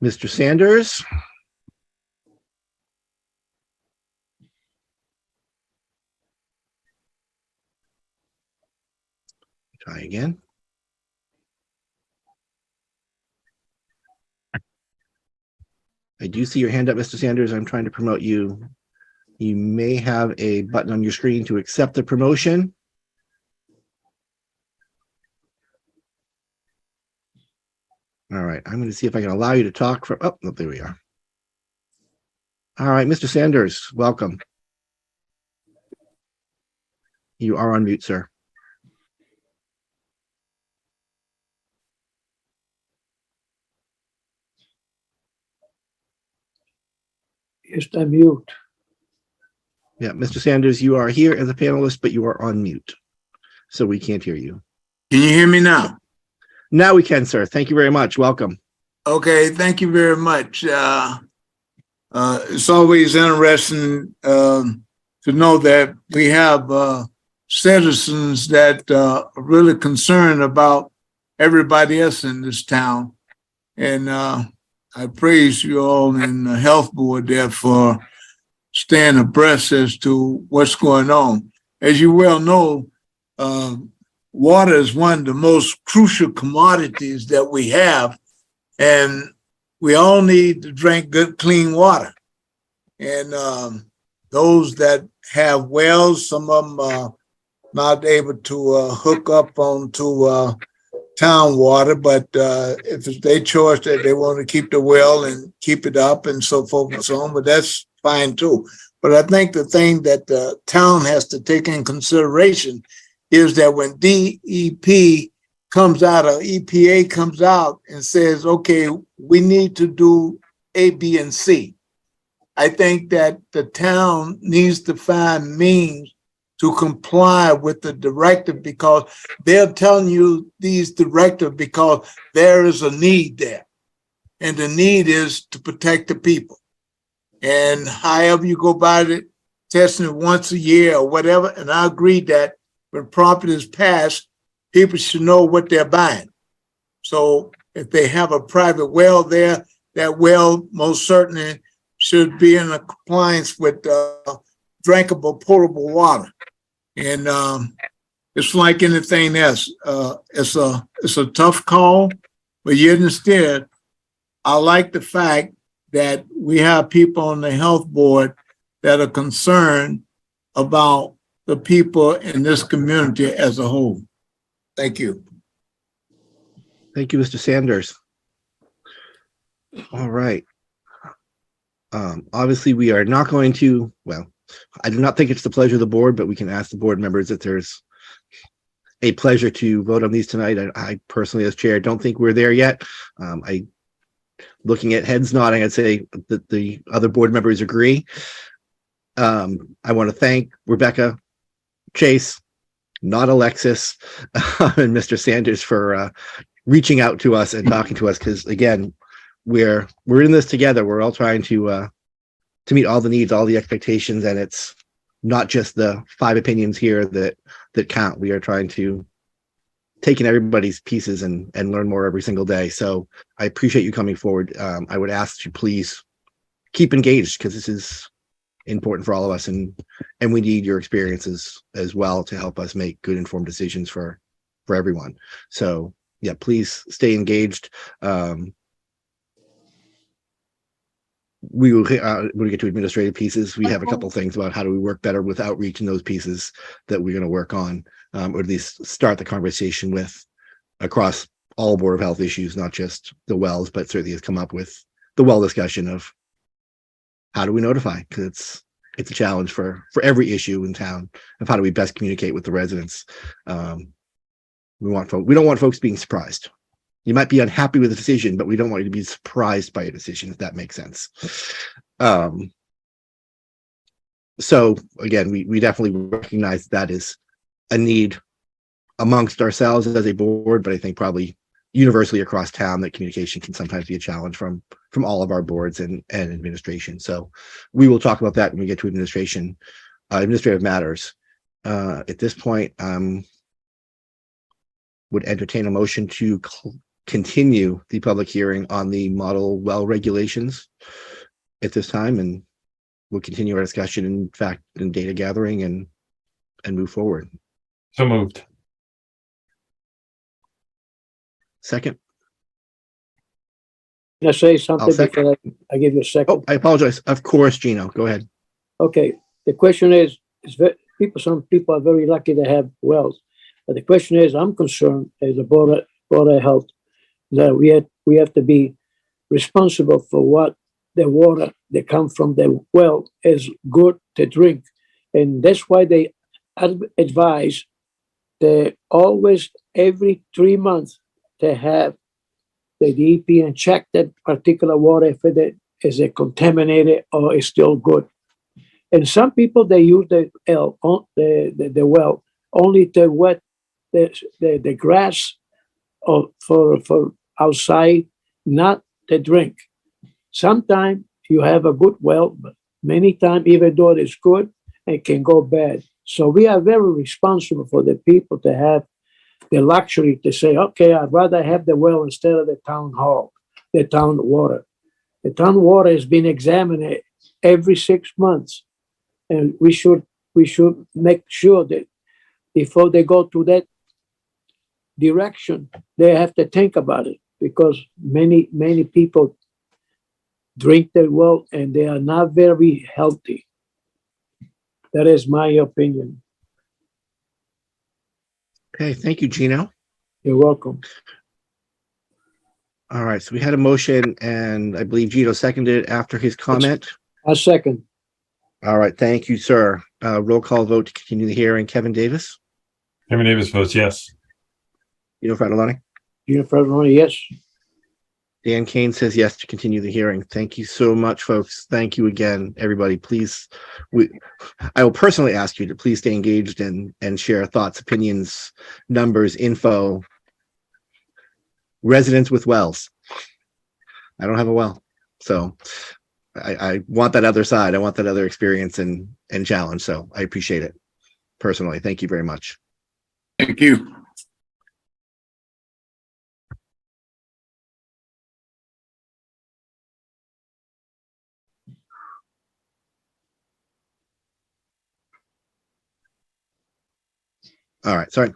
Mr. Sanders. Try again. I do see your hand up, Mr. Sanders. I'm trying to promote you. You may have a button on your screen to accept the promotion. All right, I'm going to see if I can allow you to talk from, oh, there we are. All right, Mr. Sanders, welcome. You are on mute, sir. Yes, I'm mute. Yeah, Mr. Sanders, you are here as a panelist, but you are on mute, so we can't hear you. Can you hear me now? Now we can, sir. Thank you very much. Welcome. Okay, thank you very much. It's always interesting to know that we have citizens that are really concerned about everybody else in this town. And I praise you all in the health board there for staying abreast as to what's going on. As you well know, water is one of the most crucial commodities that we have, and we all need to drink good, clean water. And those that have wells, some of them are not able to hook up onto town water, but if it's their choice that they want to keep the well and keep it up and so forth and so on, but that's fine too. But I think the thing that the town has to take in consideration is that when DEP comes out, or EPA comes out and says, okay, we need to do A, B, and C, I think that the town needs to find means to comply with the directive, because they're telling you these directives because there is a need there. And the need is to protect the people. And however you go about it, testing it once a year or whatever, and I agree that when property is passed, people should know what they're buying. So if they have a private well there, that well most certainly should be in a compliance with drinkable, potable water. And it's like anything else. It's a tough call, but yet instead, I like the fact that we have people on the health board that are concerned about the people in this community as a whole. Thank you. Thank you, Mr. Sanders. All right. Obviously, we are not going to, well, I do not think it's the pleasure of the board, but we can ask the board members if there's a pleasure to vote on these tonight. I personally, as chair, don't think we're there yet. Looking at heads nodding, I'd say that the other board members agree. I want to thank Rebecca, Chase, not Alexis, and Mr. Sanders for reaching out to us and talking to us, because again, we're in this together. We're all trying to meet all the needs, all the expectations, and it's not just the 5 opinions here that count. We are trying to take in everybody's pieces and learn more every single day. So I appreciate you coming forward. I would ask that you please keep engaged, because this is important for all of us, and we need your experiences as well to help us make good informed decisions for everyone. So yeah, please stay engaged. We will when we get to administrative pieces, we have a couple things about how do we work better with outreach in those pieces that we're going to work on, or at least start the conversation with across all Board of Health issues, not just the wells, but certainly has come up with the well discussion of how do we notify, because it's a challenge for every issue in town of how do we best communicate with the residents. We don't want folks being surprised. You might be unhappy with the decision, but we don't want you to be surprised by a decision, if that makes sense. So again, we definitely recognize that is a need amongst ourselves as a board, but I think probably universally across town that communication can sometimes be a challenge from all of our boards and administration. So we will talk about that when we get to administrative matters. At this point, would entertain a motion to continue the public hearing on the model well regulations at this time, and we'll continue our discussion, in fact, in data gathering and move forward. So moved. Second. Can I say something second. before I give you a second? Oh, I apologize. Of course, Gino, go ahead. Okay, the question is some people are very lucky to have wells. But the question is, I'm concerned as a board of health that we have to be responsible for what the water that comes from the well is good to drink. And that's why they advise that always every 3 months to have the DEP and check that particular water if it is it contaminated or is still good. And some people they use the well only to wet the grass or for outside, not to drink. Sometimes you have a good well, but many times even though it's good, it can go bad. So we are very responsible for the people to have the luxury to say, okay, I'd rather have the well instead of the town hall, the town water. The town water has been examined every 6 months. And we should make sure that before they go to that direction, they have to think about it, because many people drink the well and they are not very healthy. That is my opinion. Okay, thank you, Gino. You're welcome. All right, so we had a motion and I believe Gino seconded it after his comment. A second. All right, thank you, sir. Roll call vote to continue the hearing. Kevin Davis, Kevin Davis votes yes. Gino Fratelloni, Gino Fratelloni, yes. Dan Kane says yes to continue the hearing. Thank you so much, folks. Thank you again, everybody. Please, I will personally ask you to please stay engaged and share thoughts, opinions, numbers, info. Residents with wells. I don't have a well, so I want that other side. I want that other experience and challenge. So I appreciate it personally. Thank you very much. Thank you. All right, sorry.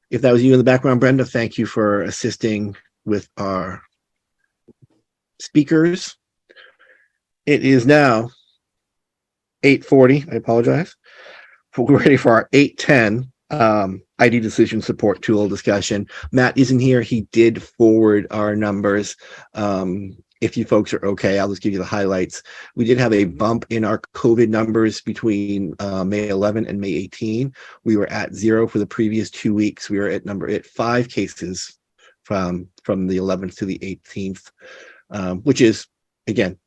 If that was you in the background, Brenda, thank you for assisting with our speakers. It is now 8:40. I apologize. We're ready for our 8:10 ID decision support tool discussion. Matt isn't here. He did forward our numbers. If you folks are okay, I'll just give you the highlights. We did have a bump in our COVID numbers between May 11 and May 18. We were at 0 for the previous 2 weeks. We were at 5 cases from the 11th to the 18th, which is, again,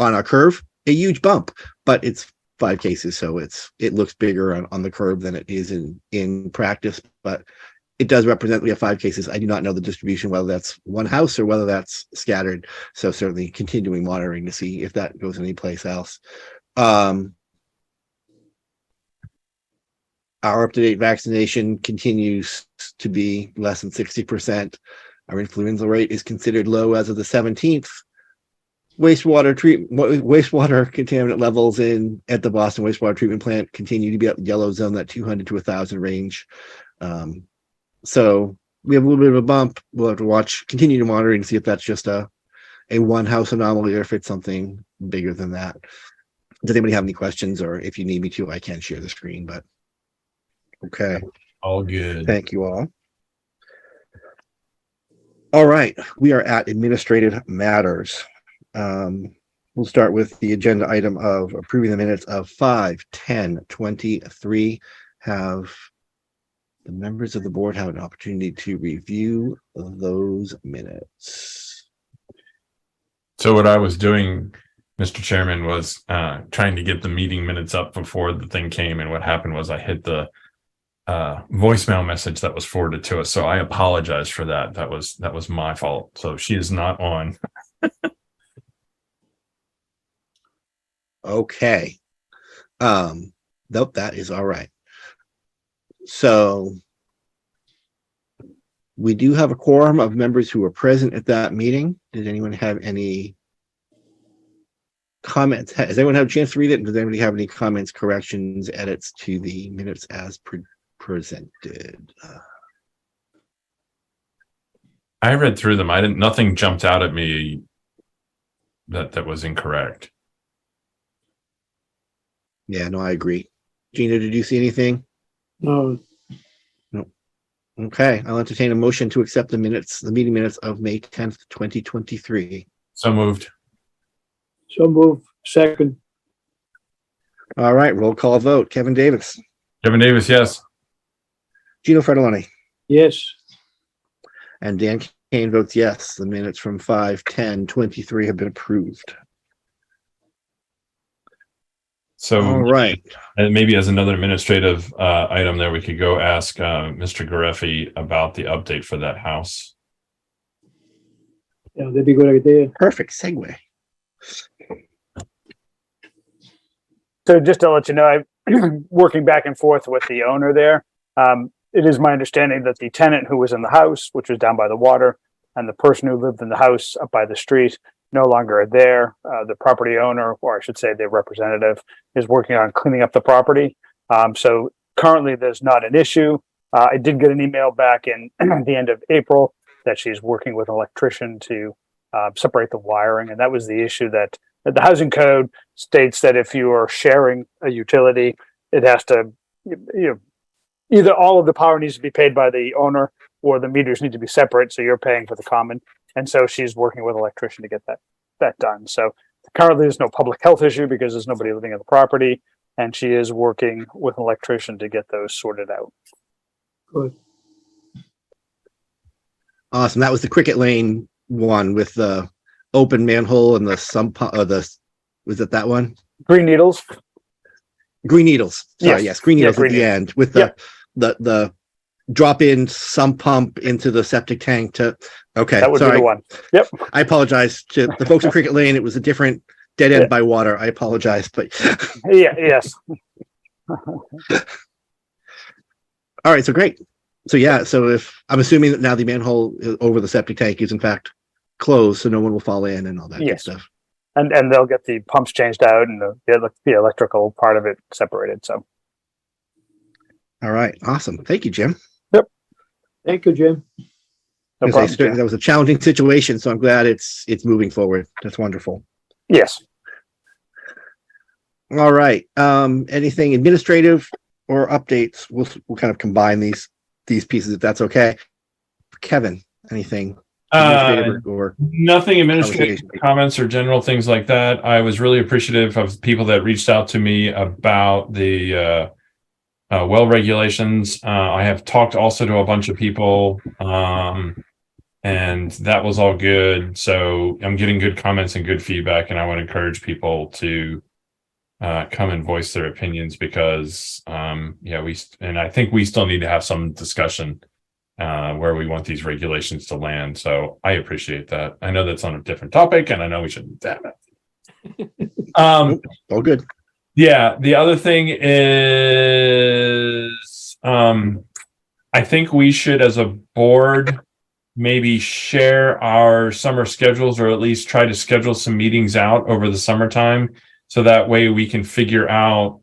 on our curve, a huge bump, but it's 5 cases. So it looks bigger on the curve than it is in practice, but it does represent we have 5 cases. I do not know the distribution, whether that's one house or whether that's scattered. So certainly continuing monitoring to see if that goes anyplace else. Our up-to-date vaccination continues to be less than 60%. Our influenza rate is considered low as of the 17th. Wastewater contaminant levels at the Boston wastewater treatment plant continue to be at the yellow zone, that 200 to 1,000 range. So we have a little bit of a bump. We'll have to continue to monitor and see if that's just a one house anomaly or if it's something bigger than that. Does anybody have any questions, or if you need me to, I can share the screen, but okay. All good. Thank you all. All right, we are at administrative matters. We'll start with the agenda item of approving the minutes of 5/10/23. Have the members of the board have an opportunity to review those minutes? So what I was doing, Mr. Chairman, was trying to get the meeting minutes up before the thing came, and what happened was I hit the voicemail message that was forwarded to us. So I apologize for that. That was my fault. So she is not on. Okay. Nope, that is all right. So we do have a quorum of members who were present at that meeting. Did anyone have any comments? Does anyone have a chance to read it? Does anybody have any comments, corrections, edits to the minutes as presented? I read through them. Nothing jumped out at me that was incorrect. Yeah, no, I agree. Gina, did you see anything? No, Okay, I'll entertain a motion to accept the meeting minutes of May 10th, 2023. So moved. so move. Second, All right, roll call vote. Kevin Davis, Kevin Davis, yes. Gino Fredolini, yes. and Dan Kane votes yes. The minutes from 5/10/23 have been approved. So All right. and maybe as another administrative item there, we could go ask Mr. Gareffi about the update for that house. Yeah, that'd be a good idea. Perfect segue. So just to let you know, I'm working back and forth with the owner there. It is my understanding that the tenant who was in the house, which was down by the water, and the person who lived in the house up by the street no longer are there. The property owner, or I should say the representative, is working on cleaning up the property. So currently there's not an issue. I did get an email back in the end of April that she's working with an electrician to separate the wiring. And that was the issue that the housing code states that if you are sharing a utility, it has to, either all of the power needs to be paid by the owner or the meters need to be separate. So you're paying for the common. And so she's working with an electrician to get that done. So currently there's no public health issue because there's nobody living in the property. And she is working with an electrician to get those sorted out. Good. Awesome. That was the Cricket Lane one with the open manhole and the sump. Was it that one? Green Needles. Green Needles. Sorry, Yes. yes, Green Yeah, Needles Green at the Needles. end with Yep. the drop-in sump pump into the septic tank to. Okay, That would be sorry. the one. Yep. I apologize to the folks in Cricket Lane. It was a different dead end Yeah. by water. I apologize, but Yeah. Yes. all right. So great. So yeah. So if I'm assuming that now the manhole over the septic tank is in fact closed, so no one will fall in and all that good Yes. stuff. And they'll get the pumps changed out and the electrical part of it separated. So All right. Awesome. Thank you, Jim. Thank you, Jim. no As I problem. said, Jim. that was a challenging situation, so I'm glad it's moving forward. That's wonderful. Yes. All right. Anything administrative or updates? We'll kind of combine these pieces if that's okay. Kevin, anything administrative or Nothing administrative conversation? comments or general things like that. I was really appreciative of people that reached out to me about the well regulations. I have talked also to a bunch of people, and that was all good. So I'm getting good comments and good feedback, and I want to encourage people to come and voice their opinions because, and I think we still need to have some discussion where we want these regulations to land. So I appreciate that. I know that's on a different topic, and I know we shouldn't. Damn it. All good. Yeah, the other thing is, I think we should, as a board, maybe share our summer schedules, or at least try to schedule some meetings out over the summertime, so that way we can figure out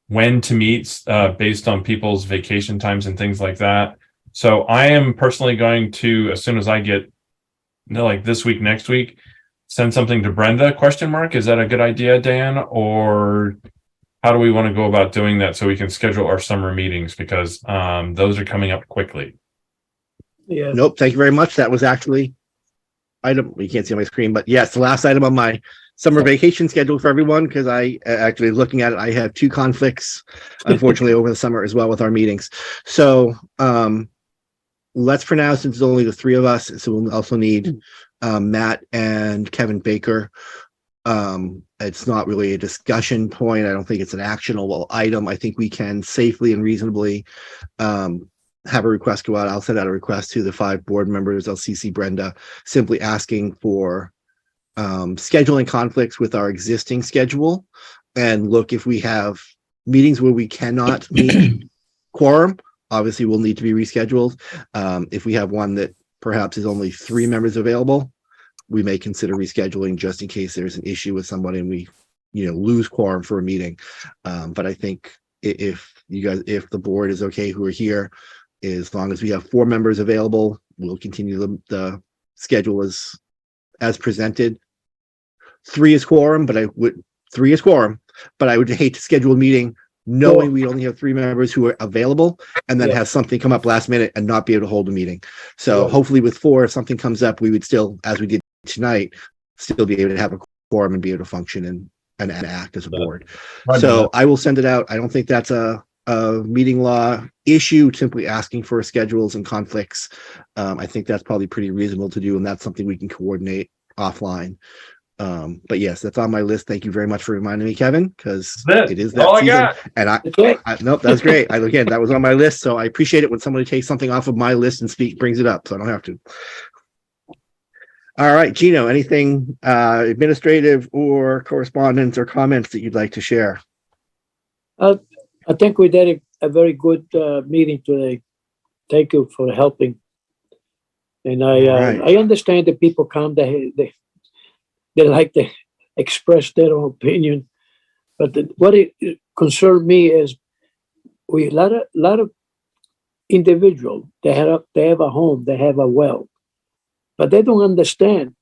when to meet based on people's vacation times and things like that. So I am personally going to, as soon as I get, like this week, next week, send something to Brenda, ? Is that a good idea, Dan? Or how do we want to go about doing that so we can schedule our summer meetings? Because those are coming up quickly. Yeah. Nope. Thank you very much. That was actually item. You can't see on my screen, but yes, the last item on my summer vacation schedule for everyone, because I actually looking at it, I have 2 conflicts, unfortunately, over the summer as well with our meetings. So let's pronounce, since it's only the 3 of us, so we'll also need Matt and Kevin Baker. It's not really a discussion point. I don't think it's an actionable item. I think we can safely and reasonably have a request go out. I'll send out a request to the 5 board members. I'll CC Brenda, simply asking for scheduling conflicts with our existing schedule, and look, if we have meetings where we cannot meet quorum, obviously we'll need to be rescheduled. If we have one that perhaps is only 3 members available, we may consider rescheduling just in case there's an issue with somebody and we, lose quorum for a meeting. But I think if the board is okay who are here, as long as we have 4 members available, we'll continue the schedule as presented. 3 is quorum, but I would hate to schedule a meeting knowing we only have 3 members who are available and then Yeah. have something come up last minute and not be able to hold a meeting. So Right. hopefully with 4, if something comes up, we would still, as we did tonight, still be able to have a quorum and be able to function and act as a board. So I will send it out. I don't think that's a meeting law issue, simply asking for schedules and conflicts. I think that's probably pretty reasonable to do, and that's something we can coordinate offline. But yes, that's on my list. Thank you very much for reminding me, Kevin, because it is that all I season. got. And Okay. nope, that was great. Again, that was on my list, so I appreciate it when somebody takes something off of my list and brings it up, so I don't have to. All right, Gino, anything administrative or correspondence or comments that you'd like to share? I think we did a very good meeting today. Thank you for helping. And All right. I understand that people come, they like to express their own opinion. But what it concerned me is we a lot of individuals, they have a home, they have a well, but they don't understand.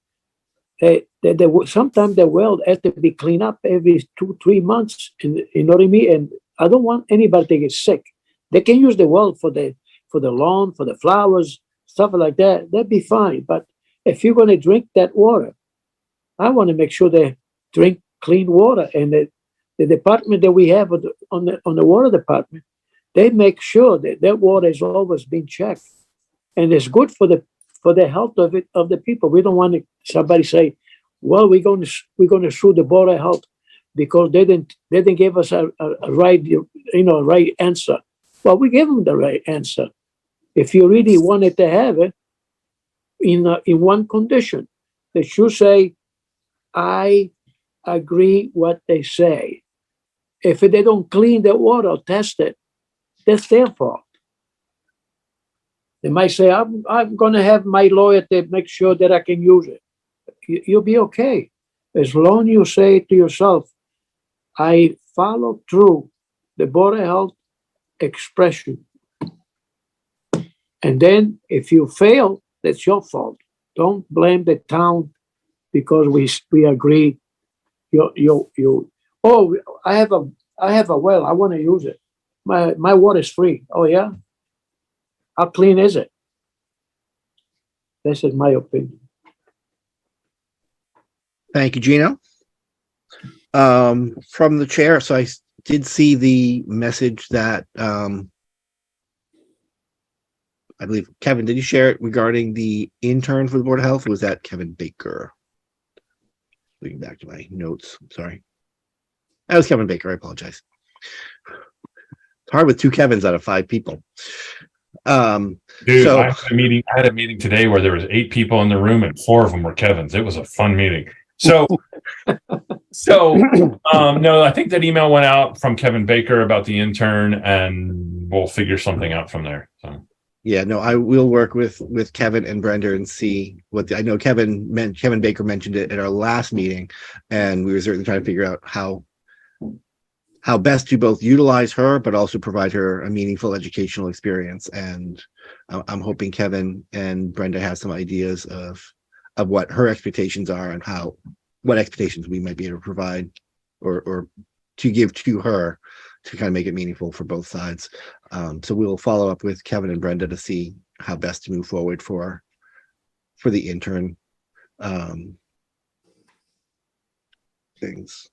Sometimes the well has to be cleaned up every 2-3 months. And you know what I mean? And I don't want anybody to get sick. They can use the well for the lawn, for the flowers, stuff like that. That'd be fine. But if you're going to drink that water, I want to make sure they drink clean water. And the department that we have on the water department, they make sure that that water is always being checked, and it's good for the health of the people. We don't want somebody say, "Well, we're going to sue the Board of Health because they didn't give us a right right answer." Well, we gave them the right answer. If you really wanted to have it, in one condition, they should say, "I agree what they say." If they don't clean the water or test it, that's their fault. They might say, I'm going to have my lawyer to make sure that I can use it. You'll be okay. As long as you say to yourself, I follow through the Board of Health expression. And then if you fail, that's your fault. Don't blame the town because we agree. Oh, I have a well, I want to use it. My water is free. Oh yeah? How clean is it? This is my opinion. Thank you, Gino. From the chair, so I did see the message that I believe, Kevin, did you share it regarding the intern for the Board of Health, or was that Kevin Baker? Looking back to my notes, sorry. That was Kevin Baker, I apologize. It's hard with 2 Kevins out of 5 people. Dude, So- I had a meeting today where there was 8 people in the room and 4 of them were Kevins. It was a fun meeting. So, no, I think that email went out from Kevin Baker about the intern, and we'll figure something out from there. So, Yeah, no, I will work with Kevin and Brenda and see I know Kevin Baker mentioned it at our last meeting, and we were certainly trying to figure out how best to both utilize her, but also provide her a meaningful educational experience. And I'm hoping Kevin and Brenda have some ideas of what her expectations are and what expectations we might be able to provide or to give to her to kind of make it meaningful for both sides. So we'll follow up with Kevin and Brenda to see how best to move forward for the intern things.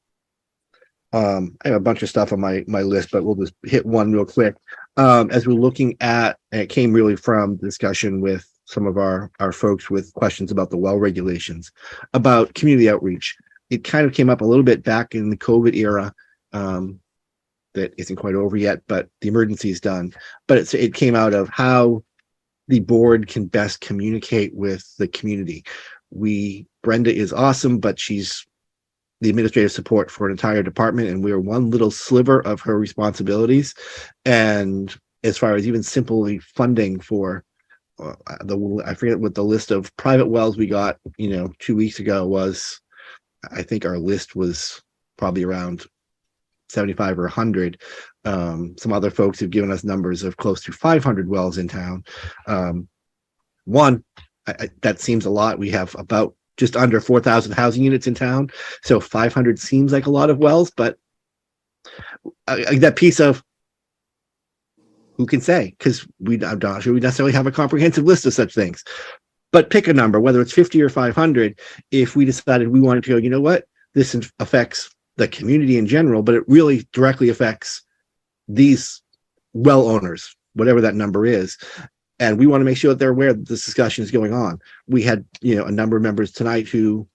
I have a bunch of stuff on my list, but we'll just hit one real quick. As we're looking at, and it came really from discussion with some of our folks with questions about the well regulations, about community outreach. It kind of came up a little bit back in the COVID era. That isn't quite over yet, but the emergency is done. But it came out of how the board can best communicate with the community. Brenda is awesome, but she's the administrative support for an entire department, and we're one little sliver of her responsibilities. And as far as even simply funding for I forget what the list of private wells we got, 2 weeks ago was. I think our list was probably around 75 or 100. Some other folks have given us numbers of close to 500 wells in town. One, that seems a lot. We have about just under 4,000 housing units in town. So 500 seems like a lot of wells, but that piece of who can say? Because I'm not sure we necessarily have a comprehensive list of such things. But pick a number, whether it's 50 or 500. If we decided we wanted to go, you know what, this affects the community in general, but it really directly affects these well owners, whatever that number is. And we want to make sure that they're aware that this discussion is going on. We had, a number of members tonight who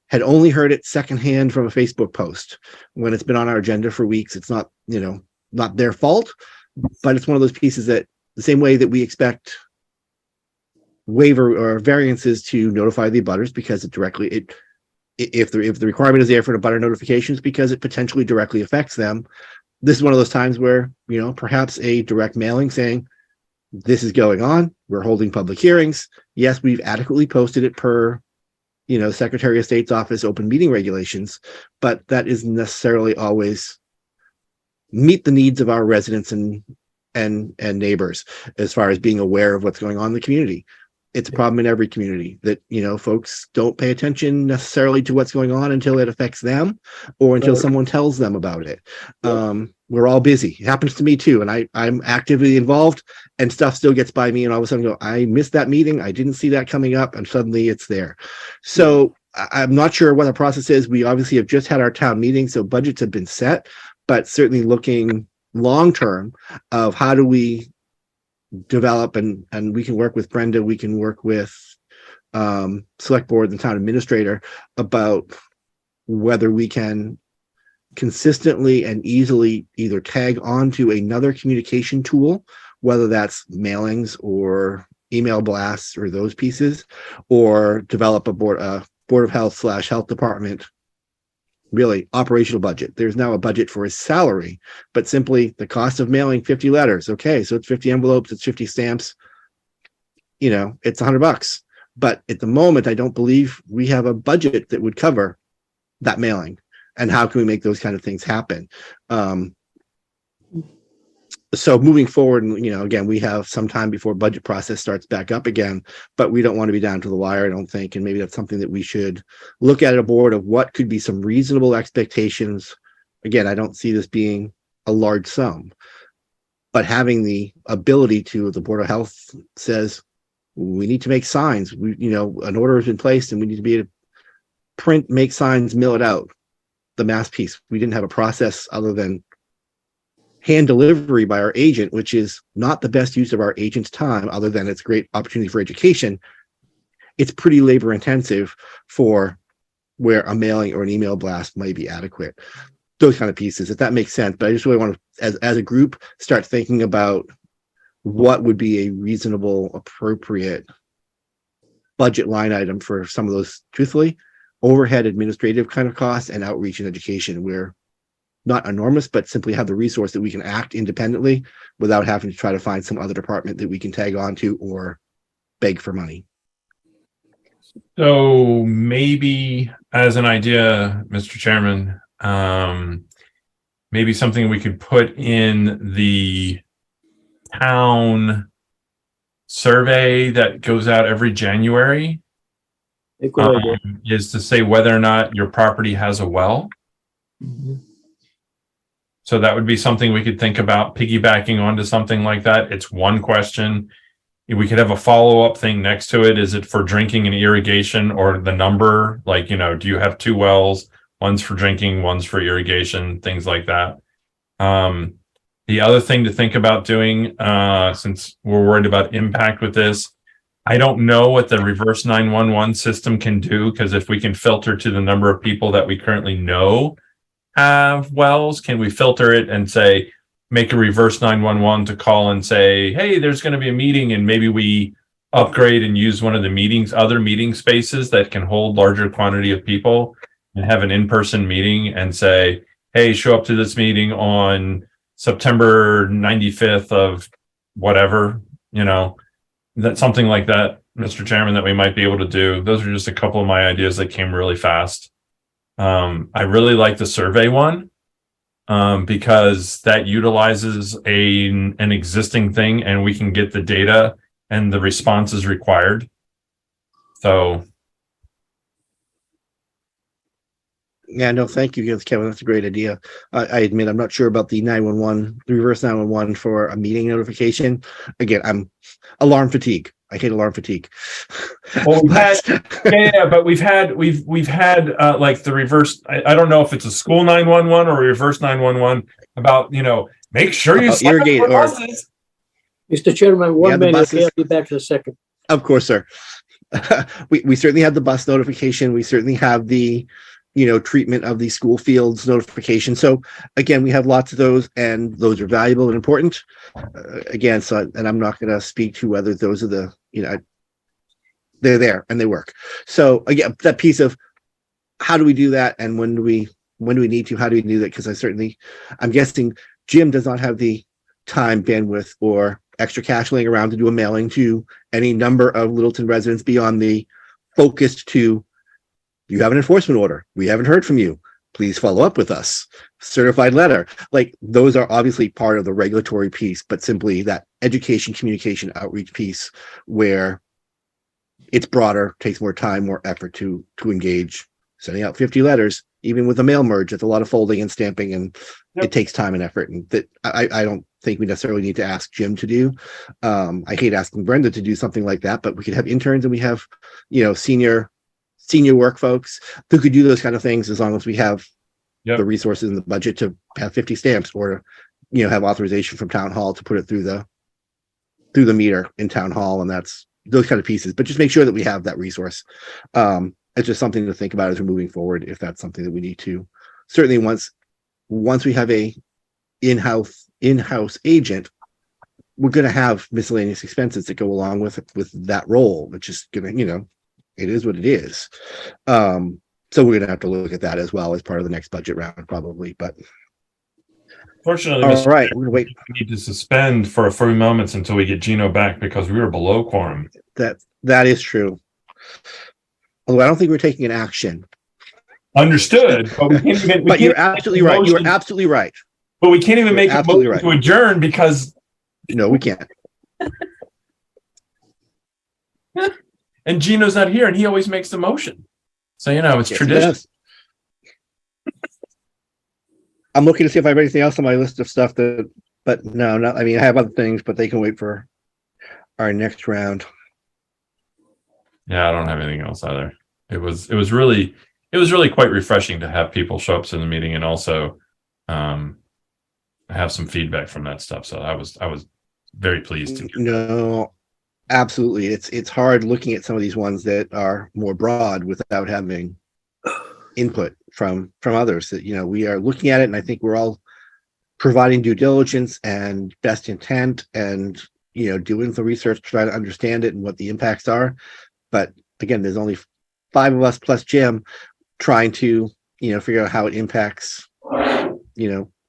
had only heard it secondhand from a Facebook post when it's been on our agenda for weeks. It's not, not their fault, but it's one of those pieces that the same way that we expect waiver or variances to notify the abutters because if the requirement is there for the abutter notifications because it potentially directly affects them. This is one of those times where, perhaps a direct mailing saying, this is going on. We're holding public hearings. Yes, we've adequately posted it per, Secretary of State's office open meeting regulations, but that isn't necessarily always meet the needs of our residents and neighbors as far as being aware of what's going on in the community. It's a problem in every community that, folks don't pay attention necessarily to what's going on until it affects them or until someone tells them about it. We're all busy. It happens to me too. And I'm actively involved and stuff still gets by me and all of a sudden I missed that meeting. I didn't see that coming up and suddenly it's there. So I'm not sure what the process is. We obviously have just had our town meeting, so budgets have been set, but certainly looking long-term of how do we develop and we can work with Brenda, we can work with select board and town administrator about whether we can consistently and easily either tag onto another communication tool, whether that's mailings or email blasts or those pieces, or develop a board of health / health department really operational budget. There's now a budget for his salary, but simply the cost of mailing 50 letters. Okay, so it's 50 envelopes, it's 50 stamps, it's $100. But at the moment, I don't believe we have a budget that would cover that mailing. And how can we make those kind of things happen? So moving forward, again, we have some time before budget process starts back up again, but we don't want to be down to the wire, I don't think. And maybe that's something that we should look at a board of what could be some reasonable expectations. Again, I don't see this being a large sum, but having the ability to, the Board of Health says, we need to make signs. An order has been placed and we need to be able to print, make signs, mail it out. The mass piece. We didn't have a process other than hand delivery by our agent, which is not the best use of our agent's time, other than it's a great opportunity for education. It's pretty labor intensive for where a mailing or an email blast might be adequate. Those kind of pieces, if that makes sense. But I just really want to, as a group, start thinking about what would be a reasonable, appropriate budget line item for some of those, truthfully, overhead administrative kind of costs and outreach and education. We're not enormous, but simply have the resource that we can act independently without having to try to find some other department that we can tag on to or beg for money. So maybe as an idea, Mr. Chairman, maybe something we could put in the town survey that goes out every January is to say whether or not your property has a well. So that would be something we could think about piggybacking onto something like that. It's one question. We could have a follow-up thing next to it. Is it for drinking and irrigation, or the number? Like, do you have 2 wells? One's for drinking, one's for irrigation, things like that. The other thing to think about doing, since we're worried about impact with this, I don't know what the reverse 911 system can do, because if we can filter to the number of people that we currently know have wells, can we filter it and say, make a reverse 911 to call and say, hey, there's going to be a meeting, and maybe we upgrade and use one of the other meeting spaces that can hold larger quantity of people and have an in-person meeting and say, hey, show up to this meeting on September 95th of whatever, that something like that, Mr. Chairman, that we might be able to do. Those are just a couple of my ideas that came really fast. I really like the survey one because that utilizes an existing thing, and we can get the data and the response is required. So Yeah, no, thank you, Kevin. That's a great idea. I admit I'm not sure about the 911, the reverse 911 for a meeting notification. Again, I'm alarm fatigue. I hate alarm fatigue. well, but we've had like the reverse. I don't know if it's a school 911 or a reverse 911 about, make sure you sign up irrigate for or buses. Mr. Chairman, one Yeah, the minute, buses. okay, I'll be back in a second. Of course, sir. We certainly have the bus notification. We certainly have the, treatment of the school fields notification. So again, we have lots of those, and those are valuable and important. Again, and I'm not going to speak to whether those are the, they're there and they work. So again, that piece of how do we do that, and when do we need to, how do we do that? Because I'm guessing Jim does not have the time, bandwidth, or extra cash laying around to do a mailing to any number of Littleton residents beyond the focused to, you have an enforcement order. We haven't heard from you. Please follow up with us. Certified letter. Like, those are obviously part of the regulatory piece, but simply that education, communication, outreach piece where it's broader, takes more time, more effort to engage. Sending out 50 letters, even with a mail merge, it's a lot of folding and stamping, and it takes time and effort. And that I don't think we necessarily need to ask Jim to do. I hate asking Brenda to do something like that, but we could have interns, and we have, senior work folks who could do those kind of things, as long as we have the resources and the budget to have 50 stamps, or have authorization from town hall to put it through the meter in town hall. And that's those kind of pieces, but just make sure that we have that resource. It's just something to think about as we're moving forward, if that's something that we need to. Certainly once we have a in-house agent, we're going to have miscellaneous expenses that go along with that role, which is going to, it is what it is. So we're going to have to look at that as well as part of the next budget round, probably. But fortunately, all Mr. right, we're going to wait. We need to suspend for a few moments until we get Gino back, because we were below quorum. That is true. Although I don't think we're taking an action. Understood. But, But you're absolutely right. You are absolutely right. But we can't even make a absolutely motion right. to adjourn because. No, we can't. And Gino's not here, and he always makes the motion. So, it's Yes, tradition. yes. I'm looking to see if I have anything else on my list of stuff but no, not, I have other things, but they can wait for our next round. Yeah, I don't have anything else either. It was really quite refreshing to have people show up to the meeting, and also have some feedback from that stuff. So I was very pleased to. No, absolutely. It's hard looking at some of these ones that are more broad without having input from others. That we are looking at it, and I think we're all providing due diligence and best intent, and doing the research to try to understand it and what the impacts are. But again, there's only 5 of us plus Jim trying to figure out how it impacts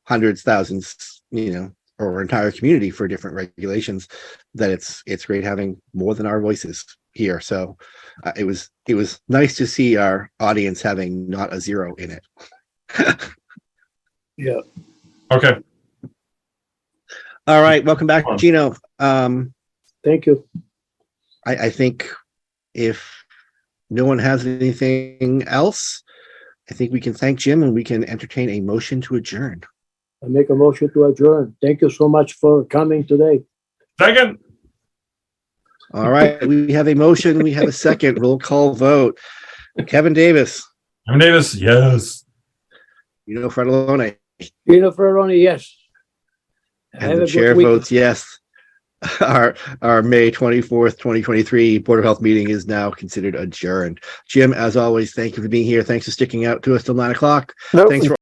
hundreds, thousands, or entire community for different regulations. That it's great having more than our voices here. So it was nice to see our audience having not a 0 in it. Yeah. Okay. All right. Welcome back, Gino. Thank you. I think if no one has anything else, I think we can thank Jim, and we can entertain a motion to adjourn. I make a motion to adjourn. Thank you so much for coming today. Second. All right. We have a motion. We have a second. Roll call vote. Kevin Davis. Kevin Davis, yes. Fredolone. Ferroni, yes. Have And the a chair good week. votes yes. Our May 24th, 2023 Board of Health meeting is now considered adjourned. Jim, as always, thank you for being here. Thanks for sticking out to us till 9 o'clock. Nope. Thanks for